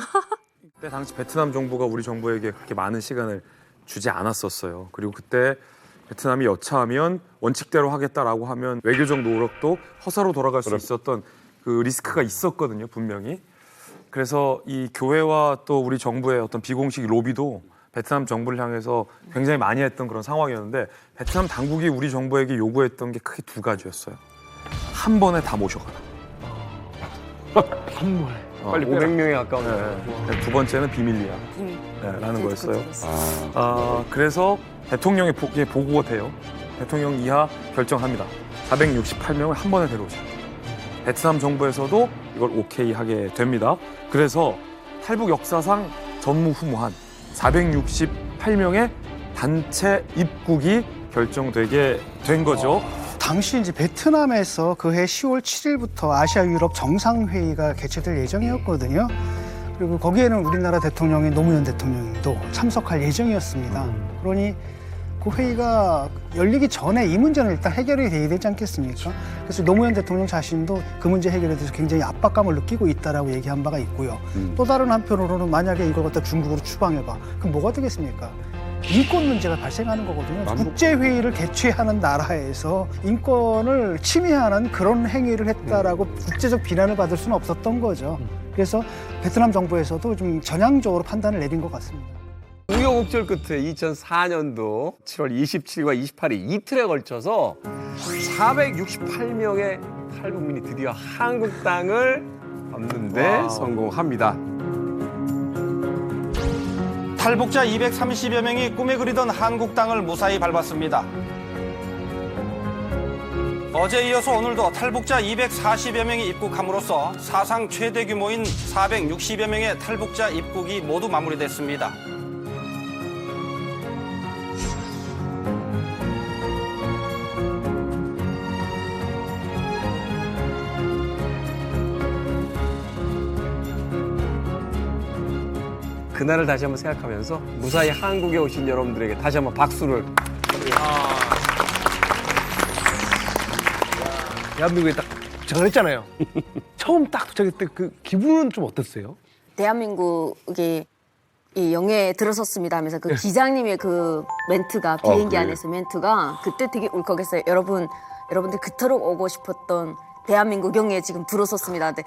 그때 당시 베트남 정부가 우리 정부에게 그렇게 많은 시간을 주지 않았었어요. 그리고 그때 베트남이 여차하면 원칙대로 하겠다라고 하면 외교적 노력도 허사로 돌아갈 수 있었던 그 리스크가 있었거든요, 분명히. 그래서 이 교회와 또 우리 정부의 어떤 비공식 로비도 베트남 정부를 향해서 굉장히 많이 했던 그런 상황이었는데 베트남 당국이 우리 정부에게 요구했던 게 크게 2가지였어요. 한 번에 다 모셔가라. 한 번에. 빨리 500명에 가까운. 네, 두 번째는 비밀리야. 라는 거였어요. 그래서 대통령의 보고가 돼요. 대통령 이하 결정합니다. 468명을 한 번에 데려오자. 베트남 정부에서도 이걸 오케이 하게 됩니다. 그래서 탈북 역사상 전무후무한 468명의 단체 입국이 결정되게 된 거죠. 당시 이제 베트남에서 그해 10월 7일부터 아시아 유럽 정상회의가 개최될 예정이었거든요. 그리고 거기에는 우리나라 대통령인 노무현 대통령도 참석할 예정이었습니다. 그러니 그 회의가 열리기 전에 이 문제는 일단 해결이 돼야 되지 않겠습니까? 그래서 노무현 대통령 자신도 그 문제 해결에 대해서 굉장히 압박감을 느끼고 있다라고 얘기한 바가 있고요. 또 다른 한편으로는 만약에 이걸 갖다 중국으로 추방해봐. 그럼 뭐가 되겠습니까? 인권 문제가 발생하는 거거든요. 국제회의를 개최하는 나라에서 인권을 침해하는 그런 행위를 했다라고 국제적 비난을 받을 수는 없었던 거죠. 그래서 베트남 정부에서도 좀 전향적으로 판단을 내린 것 같습니다. 우여곡절 끝에 2004년도 7월 27일과 28일 이틀에 걸쳐서 468명의 탈북민이 드디어 한국 땅을 밟는데 성공합니다. 탈북자 230여 명이 꿈에 그리던 한국 땅을 무사히 밟았습니다. 어제 이어서 오늘도 탈북자 240여 명이 입국함으로써 사상 최대 규모인 460여 명의 탈북자 입국이 모두 마무리됐습니다. 그날을 다시 한번 생각하면서 무사히 한국에 오신 여러분들에게 다시 한번 박수를. 대한민국에 딱 도착을 했잖아요. 처음 딱 도착했을 때 그 기분은 좀 어땠어요? 대한민국이 이 영예에 들어섰습니다 하면서 그 기장님의 그 멘트가 비행기 안에서 멘트가 그때 되게 울컥했어요. 여러분들 그토록 오고 싶었던 대한민국 영예에 지금 들어섰습니다. 근데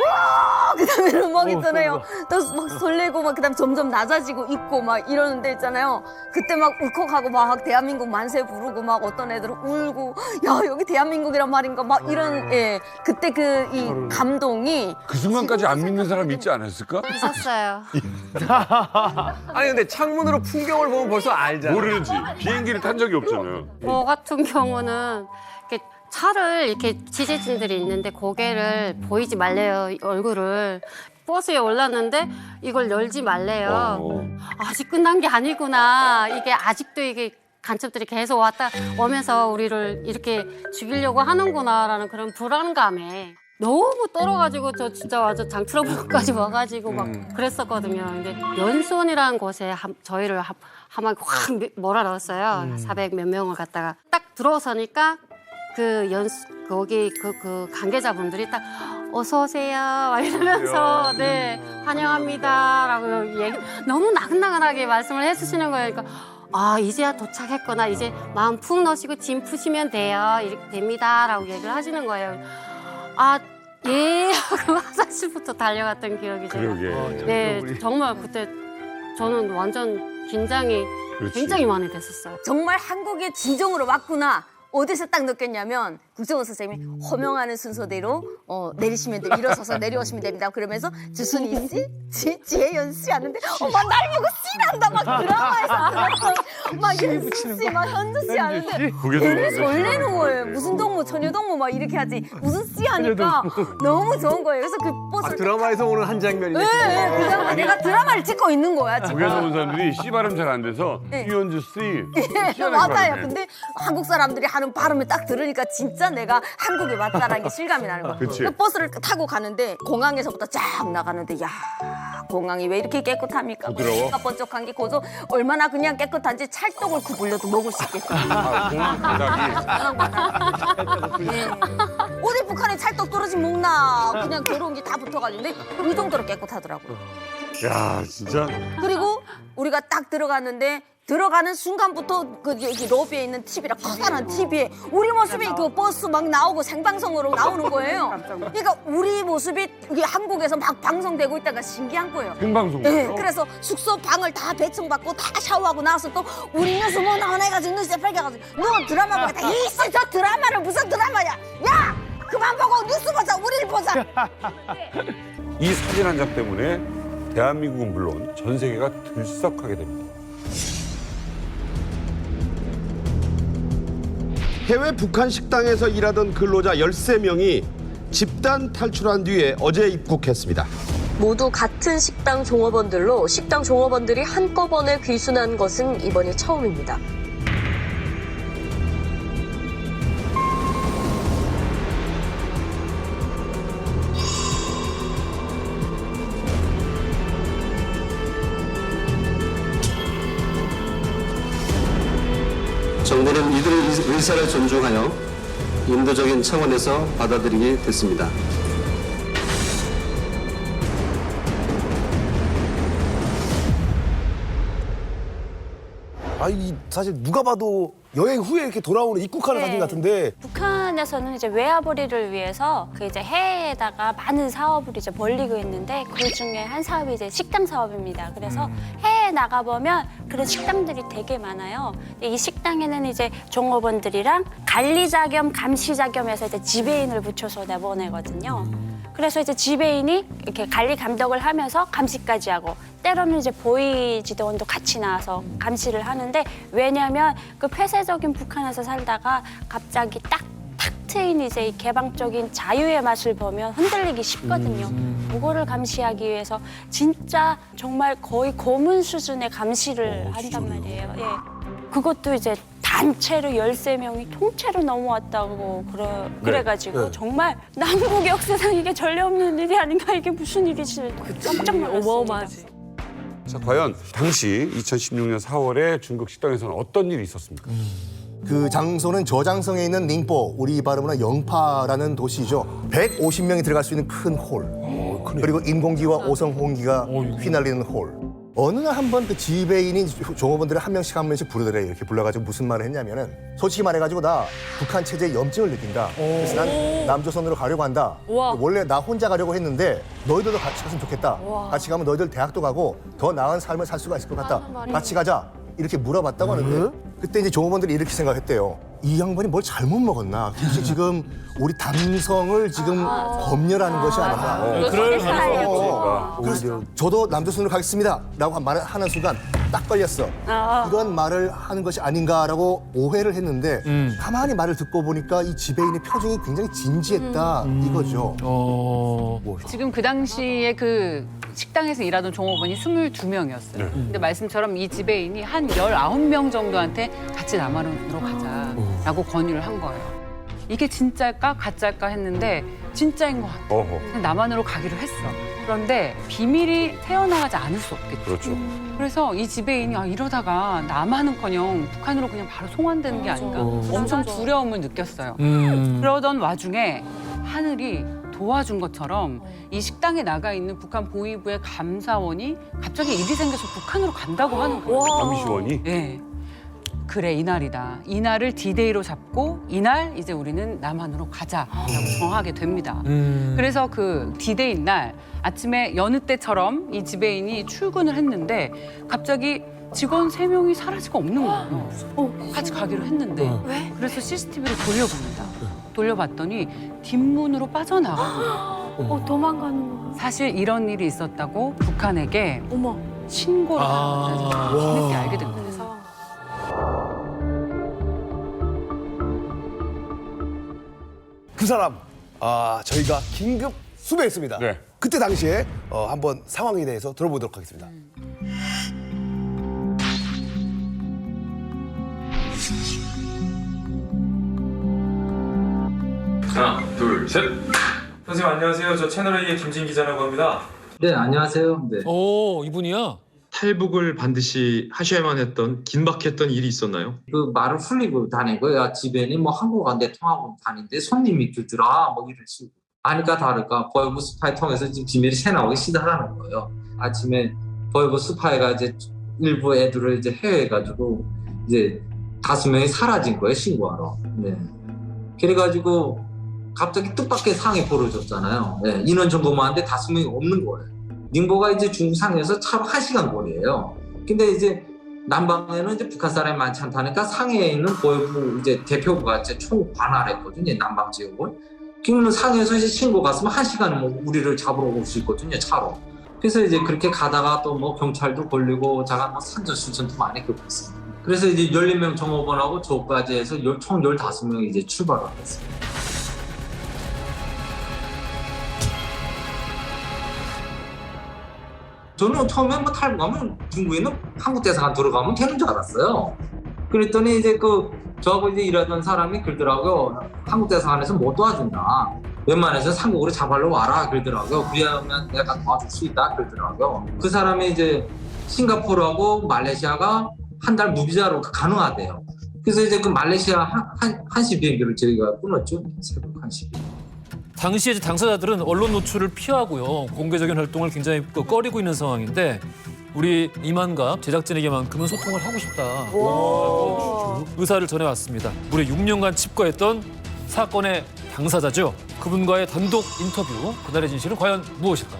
와! 그다음에는 막 있잖아요. 또 막 설레고 막 그다음 점점 낮아지고 있고 막 이러는 데 있잖아요. 그때 막 울컥하고 막 대한민국 만세 부르고 막 어떤 애들은 울고 야 여기 대한민국이란 말인가 막 이런 그때 그 이 감동이 그 순간까지 안 믿는 사람 있지 않았을까? 있었어요. 아니 근데 창문으로 풍경을 보면 벌써 알잖아. 모르지. 비행기를 탄 적이 없잖아요. 저 같은 경우는 이렇게 차를 이렇게 취재진들이 있는데 고개를 보이지 말래요, 얼굴을. 버스에 올랐는데 이걸 열지 말래요. 아직 끝난 게 아니구나. 이게 아직도 이게 간첩들이 계속 오면서 우리를 이렇게 죽이려고 하는구나라는 그런 불안감에 너무 떨어가지고 저 진짜 완전 장트러블까지 와가지고 막 그랬었거든요. 근데 연수원이라는 곳에 저희를 한번 확 몰아넣었어요. 400 몇 명을 갖다가 딱 들어서니까 거기 그 관계자분들이 딱 어서 오세요 막 이러면서 네 환영합니다라고 너무 나긋나긋하게 말씀을 해주시는 거예요. 그러니까 아 이제야 도착했구나. 이제 마음 푹 넣으시고 짐 푸시면 돼요. 이렇게 됩니다라고 얘기를 하시는 거예요. 아 예 하고 화장실부터 달려갔던 기억이 그러게. 네 정말 그때 저는 완전 긴장이 굉장히 많이 됐었어요. 정말 한국의 진정으로 왔구나. 어디서 딱 느꼈냐면 국정원 선생님이 호명하는 순서대로 내리시면 됩니다. 일어서서 내려오시면 됩니다. 그러면서 주순이 씨, 지혜연 씨 하는데 막 나를 보고 씨란다 막 드라마에서 막 연수 씨, 막 현주 씨 하는데 괜히 설레는 거예요. 무슨 동무, 전여동무 막 이렇게 하지 무슨 씨 하니까 너무 좋은 거예요. 그래서 그 버스를 드라마에서 오는 한 장면이네. 네, 그 장면 내가 드라마를 찍고 있는 거야 지금. 거기서 온 사람들이 C 발음 잘 안 돼서 유현주 C. 맞아요. 근데 한국 사람들이 하는 발음을 딱 들으니까 진짜 내가 한국에 왔다라는 게 실감이 나는 거야. 그 버스를 타고 가는데 공항에서부터 쫙 나가는데 야 공항이 왜 이렇게 깨끗합니까? 부드러워? 번쩍한 게 고소 얼마나 그냥 깨끗한지 찰떡을 구불려도 먹을 수 있겠어요. 공항 바닥이. 네. 어디 북한에 찰떡 떨어진 먹나 그냥 더러운 게 다 붙어가지고 근데 이 정도로 깨끗하더라고요. 야 진짜. 그리고 우리가 딱 들어갔는데 들어가는 순간부터 그 여기 로비에 있는 TV랑 커다란 TV에 우리 모습이 그 버스 막 나오고 생방송으로 나오는 거예요. 그러니까 우리 모습이 여기 한국에서 막 방송되고 있다가 신기한 거예요. 생방송. 네, 그래서 숙소 방을 다 배청받고 다 샤워하고 나와서 또 우리 뉴스 뭐 나오나 해가지고 뉴스에 빨개가지고 너 드라마 보겠다. 이씨 저 드라마를 무슨 드라마야? 야! 그만 보고 뉴스 보자. 우리를 보자. 이 사진 한 장 때문에 대한민국은 물론 전 세계가 들썩하게 됩니다. 해외 북한 식당에서 일하던 근로자 13명이 집단 탈출한 뒤에 어제 입국했습니다. 모두 같은 식당 종업원들로 식당 종업원들이 한꺼번에 귀순한 것은 이번이 처음입니다. 정부는 이들의 의사를 존중하여 인도적인 차원에서 받아들이게 됐습니다. 이 사실 누가 봐도 여행 후에 이렇게 돌아오는 입국하는 사진 같은데 북한에서는 이제 외화벌이를 위해서 그 이제 해외에다가 많은 사업을 이제 벌리고 있는데 그 중에 한 사업이 이제 식당 사업입니다. 그래서 해외에 나가 보면 그런 식당들이 되게 많아요. 이 식당에는 이제 종업원들이랑 관리자 겸 감시자 겸해서 이제 지배인을 붙여서 내보내거든요. 그래서 이제 지배인이 이렇게 관리 감독을 하면서 감시까지 하고 때로는 이제 보위 지도원도 같이 나와서 감시를 하는데 왜냐하면 그 폐쇄적인 북한에서 살다가 갑자기 탁 트인 이제 이 개방적인 자유의 맛을 보면 흔들리기 쉽거든요. 그거를 감시하기 위해서 진짜 정말 거의 고문 수준의 감시를 한단 말이에요. 예. 그것도 이제 단체로 13명이 통째로 넘어왔다고 그래가지고 정말 남북 역사상 이게 전례 없는 일이 아닌가 이게 무슨 일이지 깜짝 놀랐습니다. 어마어마하지. 자, 과연 당시 2016년 4월에 중국 식당에서는 어떤 일이 있었습니까? 그 장소는 저장성에 있는 닝보, 우리 발음으로 영파라는 도시죠. 150명이 들어갈 수 있는 큰 홀. 그리고 인공기와 오성 호응기가 휘날리는 홀. 어느 날 한 번 그 지배인이 종업원들을 한 명씩 부르더래. 이렇게 불러가지고 무슨 말을 했냐면은 솔직히 말해가지고 나 북한 체제에 염증을 느낀다. 그래서 난 남조선으로 가려고 한다. 원래 나 혼자 가려고 했는데 너희들도 같이 갔으면 좋겠다. 같이 가면 너희들 대학도 가고 더 나은 삶을 살 수가 있을 것 같다. 같이 가자. 이렇게 물어봤다고 하는데 그때 이제 종업원들이 이렇게 생각했대요. 이 양반이 뭘 잘못 먹었나? 혹시 지금 우리 남성을 지금 검열하는 것이 아닌가? 그럴 가능성이 없으니까. 그래서 저도 남조선으로 가겠습니다. 라고 말을 하는 순간 딱 걸렸어. 그런 말을 하는 것이 아닌가라고 오해를 했는데 가만히 말을 듣고 보니까 이 지배인의 표정이 굉장히 진지했다 이거죠. 지금 그 당시에 그 식당에서 일하던 종업원이 22명이었어요. 근데 말씀처럼 이 지배인이 한 19명 정도한테 같이 남한으로 가자라고 권유를 한 거예요. 이게 진짜일까 가짜일까 했는데 진짜인 것 같아. 그냥 남한으로 가기로 했어. 그런데 비밀이 새어나가지 않을 수 없겠죠. 그렇죠. 그래서 이 지배인이 이러다가 남한은커녕 북한으로 그냥 바로 송환되는 게 아닌가 엄청 두려움을 느꼈어요. 그러던 와중에 하늘이 도와준 것처럼 이 식당에 나가 있는 북한 보위부의 감사원이 갑자기 일이 생겨서 북한으로 간다고 하는 거예요. 감시원이? 네. 그래 이날이다. 이날을 D-Day로 잡고 이날 이제 우리는 남한으로 가자라고 정하게 됩니다. 그래서 그 D-Day 날 아침에 여느 때처럼 이 지배인이 출근을 했는데 갑자기 직원 3명이 사라지고 없는 거예요. 같이 가기로 했는데 그래서 CCTV를 돌려봅니다. 돌려봤더니 뒷문으로 빠져나가고 도망가는 거. 사실 이런 일이 있었다고 북한에게 신고를 하는 뒤늦게 알게 된 거예요. 그 사람 저희가 긴급 수배했습니다. 그때 당시에 한번 상황에 대해서 들어보도록 하겠습니다. 하나, 둘, 셋. 선생님 안녕하세요. 저 채널A의 김진 기자라고 합니다. 네, 안녕하세요. 네. 오, 이분이야? 탈북을 반드시 하셔야만 했던 긴박했던 일이 있었나요? 그 말을 흘리고 다니고 지배인이 뭐 한국 간데 통하고 다니는데 손님이 주주라 뭐 이런 식으로 아니까 다를까 보이브 스파이 통해서 지금 비밀이 새나오기 시작하는 거예요. 아침에 보이브 스파이가 이제 일부 애들을 이제 해외에 가지고 이제 5명이 사라진 거예요, 신고하러. 네. 그래가지고 갑자기 뜻밖의 상황이 벌어졌잖아요. 네. 인원 정도만 하는데 5명이 없는 거예요. 닝보가 이제 중국 상해에서 차로 1시간 거리예요. 근데 이제 남방에는 이제 북한 사람이 많지 않다니까 상해에 있는 보이부 이제 대표부가 이제 총 관할했거든요. 남방 지역을. 그러면 상해에서 이제 신고 갔으면 1시간은 뭐 우리를 잡으러 올 수 있거든요, 차로. 그래서 이제 그렇게 가다가 또 뭐 경찰도 걸리고 제가 뭐 산전수전도 많이 겪었습니다. 그래서 이제 14명 종업원하고 저까지 해서 총 15명이 이제 출발을 했습니다. 저는 처음에 뭐 탈북하면 중국에 있는 한국 대사관 들어가면 되는 줄 알았어요. 그랬더니 이제 저하고 이제 일하던 사람이 그러더라고요. 한국 대사관에서 못 도와준다. 웬만해서 한국으로 잡아러 와라 그러더라고요. 그러면 내가 도와줄 수 있다 그러더라고요. 그 사람이 이제 싱가포르하고 말레이시아가 한 달 무비자로 가능하대요. 그래서 이제 그 말레이시아 한시 비행기를 저희가 끊었죠. 새벽 1시. 당시에 이제 당사자들은 언론 노출을 피하고요. 공개적인 활동을 굉장히 꺼리고 있는 상황인데 우리 이만갑 제작진에게만큼은 소통을 하고 싶다. 의사를 전해왔습니다. 무려 6년간 칩거했던 사건의 당사자죠. 그분과의 단독 인터뷰. 그날의 진실은 과연 무엇일까요?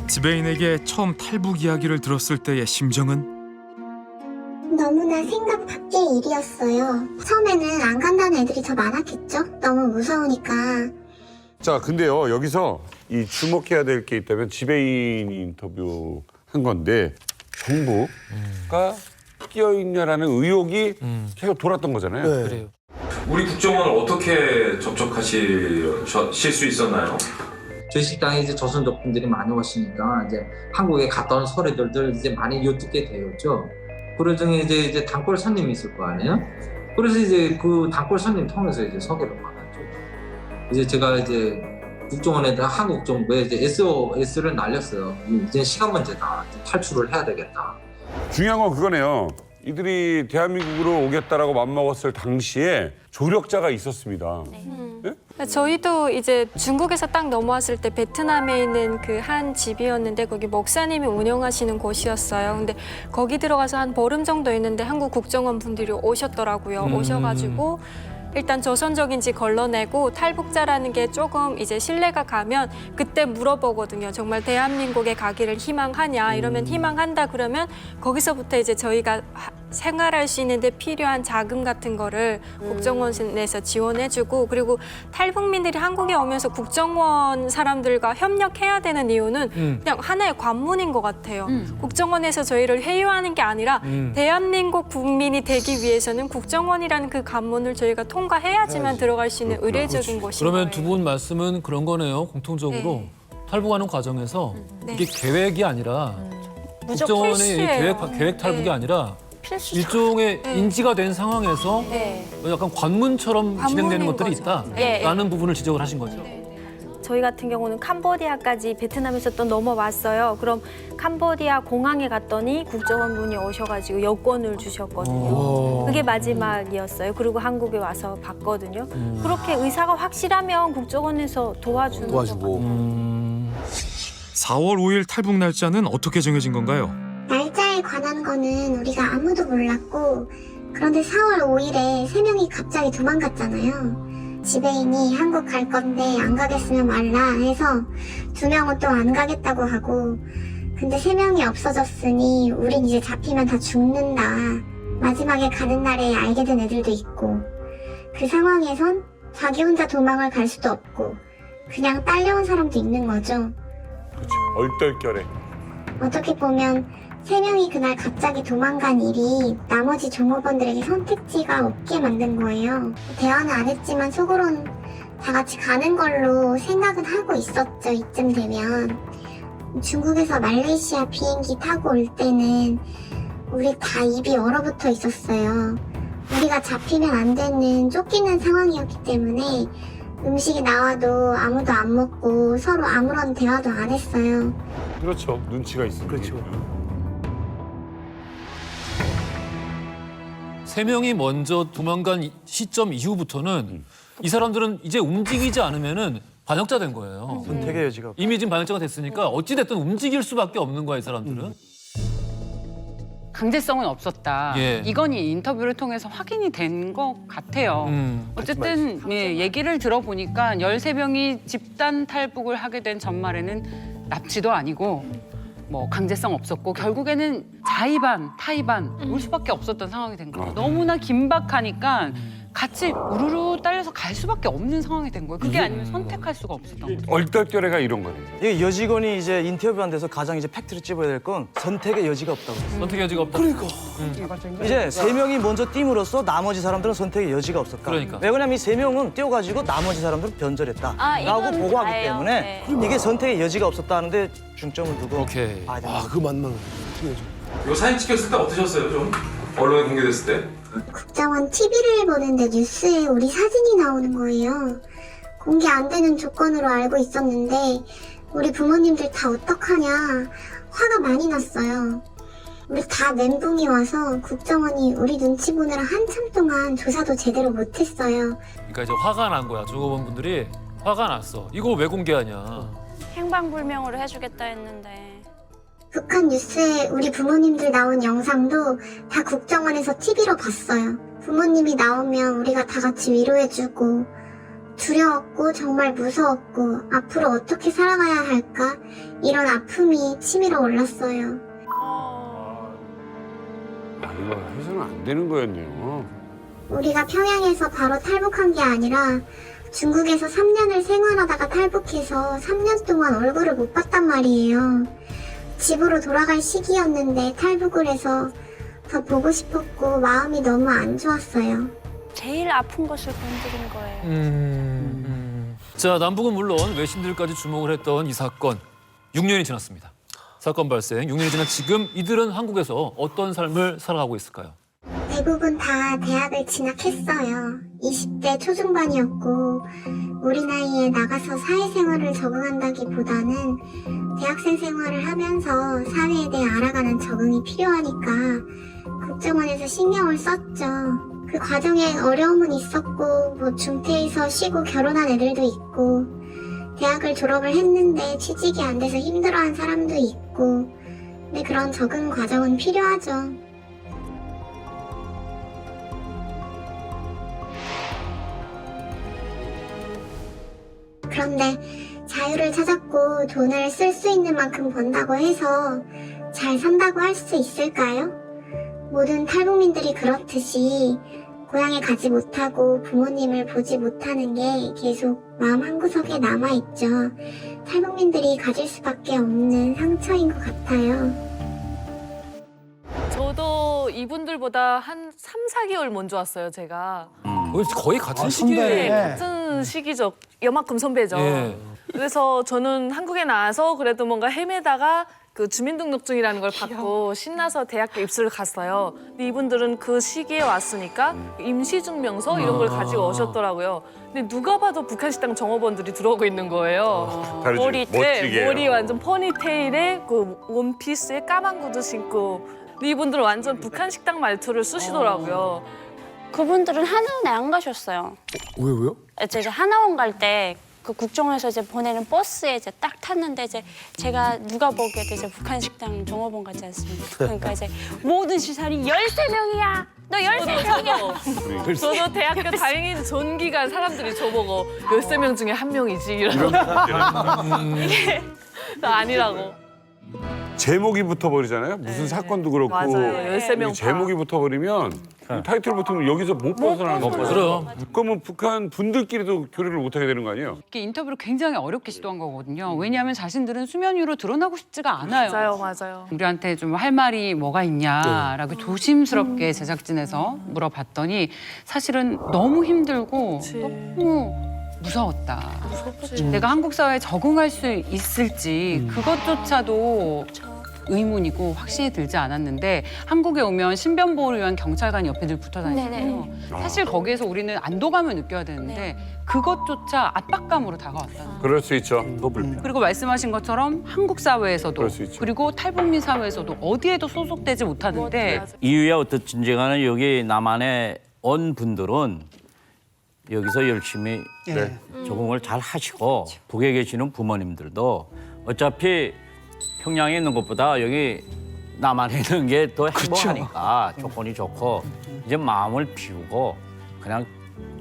지배인에게 처음 탈북 이야기를 들었을 때의 심정은? 너무나 생각 밖의 일이었어요. 처음에는 안 간다는 애들이 더 많았겠죠? 너무 무서우니까. 자, 근데요, 여기서 이 주목해야 될 게 있다면 지배인이 인터뷰한 건데 정부가 끼어있냐라는 의혹이 계속 돌았던 거잖아요. 그래요. 우리 국정원을 어떻게 접촉하실 수 있었나요? 저희 식당에 이제 조선족 분들이 많이 오시니까 이제 한국에 갔다 온 소리들을 이제 많이 엿듣게 되었죠. 그 중에 이제 단골 손님이 있을 거 아니에요? 그래서 이제 그 단골 손님 통해서 이제 소개를 받았죠. 이제 제가 이제 국정원에다 한국 정부에 이제 SOS를 날렸어요. 이제 시간 문제다. 탈출을 해야 되겠다. 중요한 건 그거네요. 이들이 대한민국으로 오겠다라고 맘먹었을 당시에 조력자가 있었습니다. 네? 저희도 이제 중국에서 딱 넘어왔을 때 베트남에 있는 그 한 집이었는데 거기 목사님이 운영하시는 곳이었어요. 근데 거기 들어가서 한 보름 정도 있는데 한국 국정원 분들이 오셨더라고요. 오셔가지고 일단 조선족인지 걸러내고 탈북자라는 게 조금 이제 신뢰가 가면 그때 물어보거든요. 정말 대한민국에 가기를 희망하냐 이러면 희망한다 그러면 거기서부터 이제 저희가 생활할 수 있는데 필요한 자금 같은 거를 국정원에서 지원해주고 그리고 탈북민들이 한국에 오면서 국정원 사람들과 협력해야 되는 이유는 그냥 하나의 관문인 것 같아요. 국정원에서 저희를 회유하는 게 아니라 대한민국 국민이 되기 위해서는 국정원이라는 그 관문을 저희가 통과해야지만 들어갈 수 있는 의례적인 곳인 그러면 거예요. 두 분 말씀은 그런 거네요. 공통적으로 탈북하는 과정에서 이게 계획이 아니라 무조건 국정원의 필수예요. 계획 탈북이 아니라 필수죠. 일종의 인지가 된 상황에서 약간 관문처럼 진행되는 것들이 거죠. 있다라는 부분을 지적을 하신 거죠. 저희 같은 경우는 캄보디아까지 베트남에서 또 넘어왔어요. 그럼 캄보디아 공항에 갔더니 국정원 분이 오셔가지고 여권을 주셨거든요. 그게 마지막이었어요. 그리고 한국에 와서 봤거든요. 그렇게 의사가 확실하면 국정원에서 도와주는 거죠. 4월 5일 탈북 날짜는 어떻게 정해진 건가요? 날짜에 관한 거는 우리가 아무도 몰랐고 그런데 4월 5일에 3명이 갑자기 도망갔잖아요. 지배인이 한국 갈 건데 안 가겠으면 말라 해서 2명은 또 안 가겠다고 하고 근데 3명이 없어졌으니 우린 이제 잡히면 다 죽는다. 마지막에 가는 날에 알게 된 애들도 있고 그 상황에선 자기 혼자 도망을 갈 수도 없고 그냥 딸려온 사람도 있는 거죠. 그렇죠. 얼떨결에. 어떻게 보면 3명이 그날 갑자기 도망간 일이 나머지 종업원들에게 선택지가 없게 만든 거예요. 대화는 안 했지만 속으로는 다 같이 가는 걸로 생각은 하고 있었죠. 이쯤 되면. 중국에서 말레이시아 비행기 타고 올 때는 우리 다 입이 얼어붙어 있었어요. 우리가 잡히면 안 되는 쫓기는 상황이었기 때문에 음식이 나와도 아무도 안 먹고 서로 아무런 대화도 안 했어요. 그렇죠. 눈치가 있으니까. 그렇죠. 3명이 먼저 도망간 시점 이후부터는 이 사람들은 이제 움직이지 않으면은 반역자 된 거예요. 선택의 여지가 이미 지금 반역자가 됐으니까 어찌 됐든 움직일 수밖에 없는 거야 이 사람들은. 강제성은 없었다. 예. 이건 이 인터뷰를 통해서 확인이 된 것 같아요. 어쨌든 얘기를 들어보니까 13명이 집단 탈북을 하게 된 전말에는 납치도 아니고 뭐 강제성 없었고 결국에는 자의반, 타의반 올 수밖에 없었던 상황이 된 거예요. 너무나 긴박하니까 같이 우르르 딸려서 갈 수밖에 없는 상황이 된 거예요. 그게 아니면 선택할 수가 없었던 거예요. 얼떨결에가 이런 거네요. 이 여직원이 이제 인터뷰한 데서 가장 이제 팩트를 찝어야 될 건 선택의 여지가 없다고. 선택의 여지가 없다. 그러니까. 이제 3명이 먼저 띄므로써 나머지 사람들은 선택의 여지가 없었다. 그러니까. 왜 그러냐면 이 3명은 뛰어가지고 나머지 사람들은 변절했다. 아, 라고 이건 보고하기 다예요. 때문에 네. 이게 선택의 여지가 없었다 하는데 중점을 두고. 오케이. 그 맞는 이거 사진 찍혔을 때 어떠셨어요? 좀 언론에 공개됐을 때? 국정원 TV를 보는데 뉴스에 우리 사진이 나오는 거예요. 공개 안 되는 조건으로 알고 있었는데 우리 부모님들 다 어떡하냐 화가 많이 났어요. 우리 다 멘붕이 와서 국정원이 우리 눈치 보느라 한참 동안 조사도 제대로 못했어요. 그러니까 이제 화가 난 거야. 종업원분들이 화가 났어. 이거 왜 공개하냐. 행방불명으로 해주겠다 했는데. 북한 뉴스에 우리 부모님들 나온 영상도 다 국정원에서 TV로 봤어요. 부모님이 나오면 우리가 다 같이 위로해주고 두려웠고 정말 무서웠고 앞으로 어떻게 살아가야 할까 이런 아픔이 치밀어 올랐어요. 이거 해서는 안 되는 거였네요. 우리가 평양에서 바로 탈북한 게 아니라 중국에서 3년을 생활하다가 탈북해서 3년 동안 얼굴을 못 봤단 말이에요. 집으로 돌아갈 시기였는데 탈북을 해서 더 보고 싶었고 마음이 너무 안 좋았어요. 제일 아픈 것을 건드린 거예요. 자, 남북은 물론 외신들까지 주목을 했던 이 사건. 6년이 지났습니다. 사건 발생 6년이 지난 지금 이들은 한국에서 어떤 삶을 살아가고 있을까요? 대부분 다 대학을 진학했어요. 20대 초중반이었고 우리 나이에 나가서 사회생활을 적응한다기보다는 대학생 생활을 하면서 사회에 대해 알아가는 적응이 필요하니까 국정원에서 신경을 썼죠. 그 과정에 어려움은 있었고 뭐 중퇴해서 쉬고 결혼한 애들도 있고 대학을 졸업을 했는데 취직이 안 돼서 힘들어한 사람도 있고 근데 그런 적응 과정은 필요하죠. 그런데 자유를 찾았고 돈을 쓸 수 있는 만큼 번다고 해서 잘 산다고 할 수 있을까요? 모든 탈북민들이 그렇듯이 고향에 가지 못하고 부모님을 보지 못하는 게 계속 마음 한구석에 남아있죠. 탈북민들이 가질 수밖에 없는 상처인 것 같아요. 저도 이분들보다 한 3, 4개월 먼저 왔어요, 제가. 거의 같은 네, 시기에. 같은 시기죠. 여만큼 선배죠. 예. 그래서 저는 한국에 나와서 그래도 뭔가 헤매다가 그 주민등록증이라는 걸 받고 신나서 대학교 입시를 갔어요. 근데 이분들은 그 시기에 왔으니까 임시증명서 이런 걸 가지고 오셨더라고요. 근데 누가 봐도 북한 식당 종업원들이 들어오고 있는 거예요. 다르죠. 멋지게. 머리 완전 포니테일에 그 원피스에 까만 구두 신고. 근데 이분들은 완전 북한 식당 말투를 쓰시더라고요. 그분들은 하나원에 안 가셨어요. 왜요? 이제 하나원 갈 때 그 국정원에서 이제 보내는 버스에 이제 딱 탔는데 이제 제가 누가 보기에도 이제 북한 식당 종업원 같지 않습니까? 그러니까 이제 모든 시설이 13명이야. 너 13명이야. 저도 대학교 다행히 전기간 사람들이 저보고 13명 중에 1명이지 이런. 이게 나 아니라고. 제목이 붙어버리잖아요. 무슨 사건도 그렇고. 맞아요. 13명 다. 제목이 붙어버리면 타이틀 붙으면 여기서 못 벗어나는 거예요. 그러면 북한 분들끼리도 교류를 못하게 되는 거 아니에요? 이렇게 인터뷰를 굉장히 어렵게 시도한 거거든요. 왜냐하면 자신들은 수면 위로 드러나고 싶지가 않아요. 맞아요. 우리한테 좀 할 말이 뭐가 있냐라고 조심스럽게 제작진에서 물어봤더니 사실은 너무 힘들고 너무 무서웠다. 내가 한국 사회에 적응할 수 있을지 그것조차도 의문이고 확신이 들지 않았는데 한국에 오면 신변 보호를 위한 경찰관이 옆에 늘 붙어 다니잖아요. 사실 거기에서 우리는 안도감을 느껴야 되는데 그것조차 압박감으로 다가왔다. 그럴 수 있죠. 더 불편. 그리고 말씀하신 것처럼 한국 사회에서도 그리고 탈북민 사회에서도 어디에도 소속되지 못하는데 이유야 어떻든지간에 여기 남한에 온 분들은 여기서 열심히 적응을 잘 하시고 북에 계시는 부모님들도 어차피 평양에 있는 것보다 여기 남한에 있는 게 더 행복하니까 조건이 좋고 이제 마음을 비우고 그냥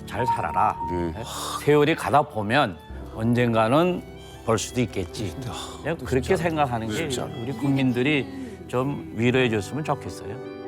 잘 살아라. 세월이 가다 보면 언젠가는 벌 수도 있겠지. 그냥 그렇게 생각하는 게 우리 국민들이 좀 위로해 줬으면 좋겠어요.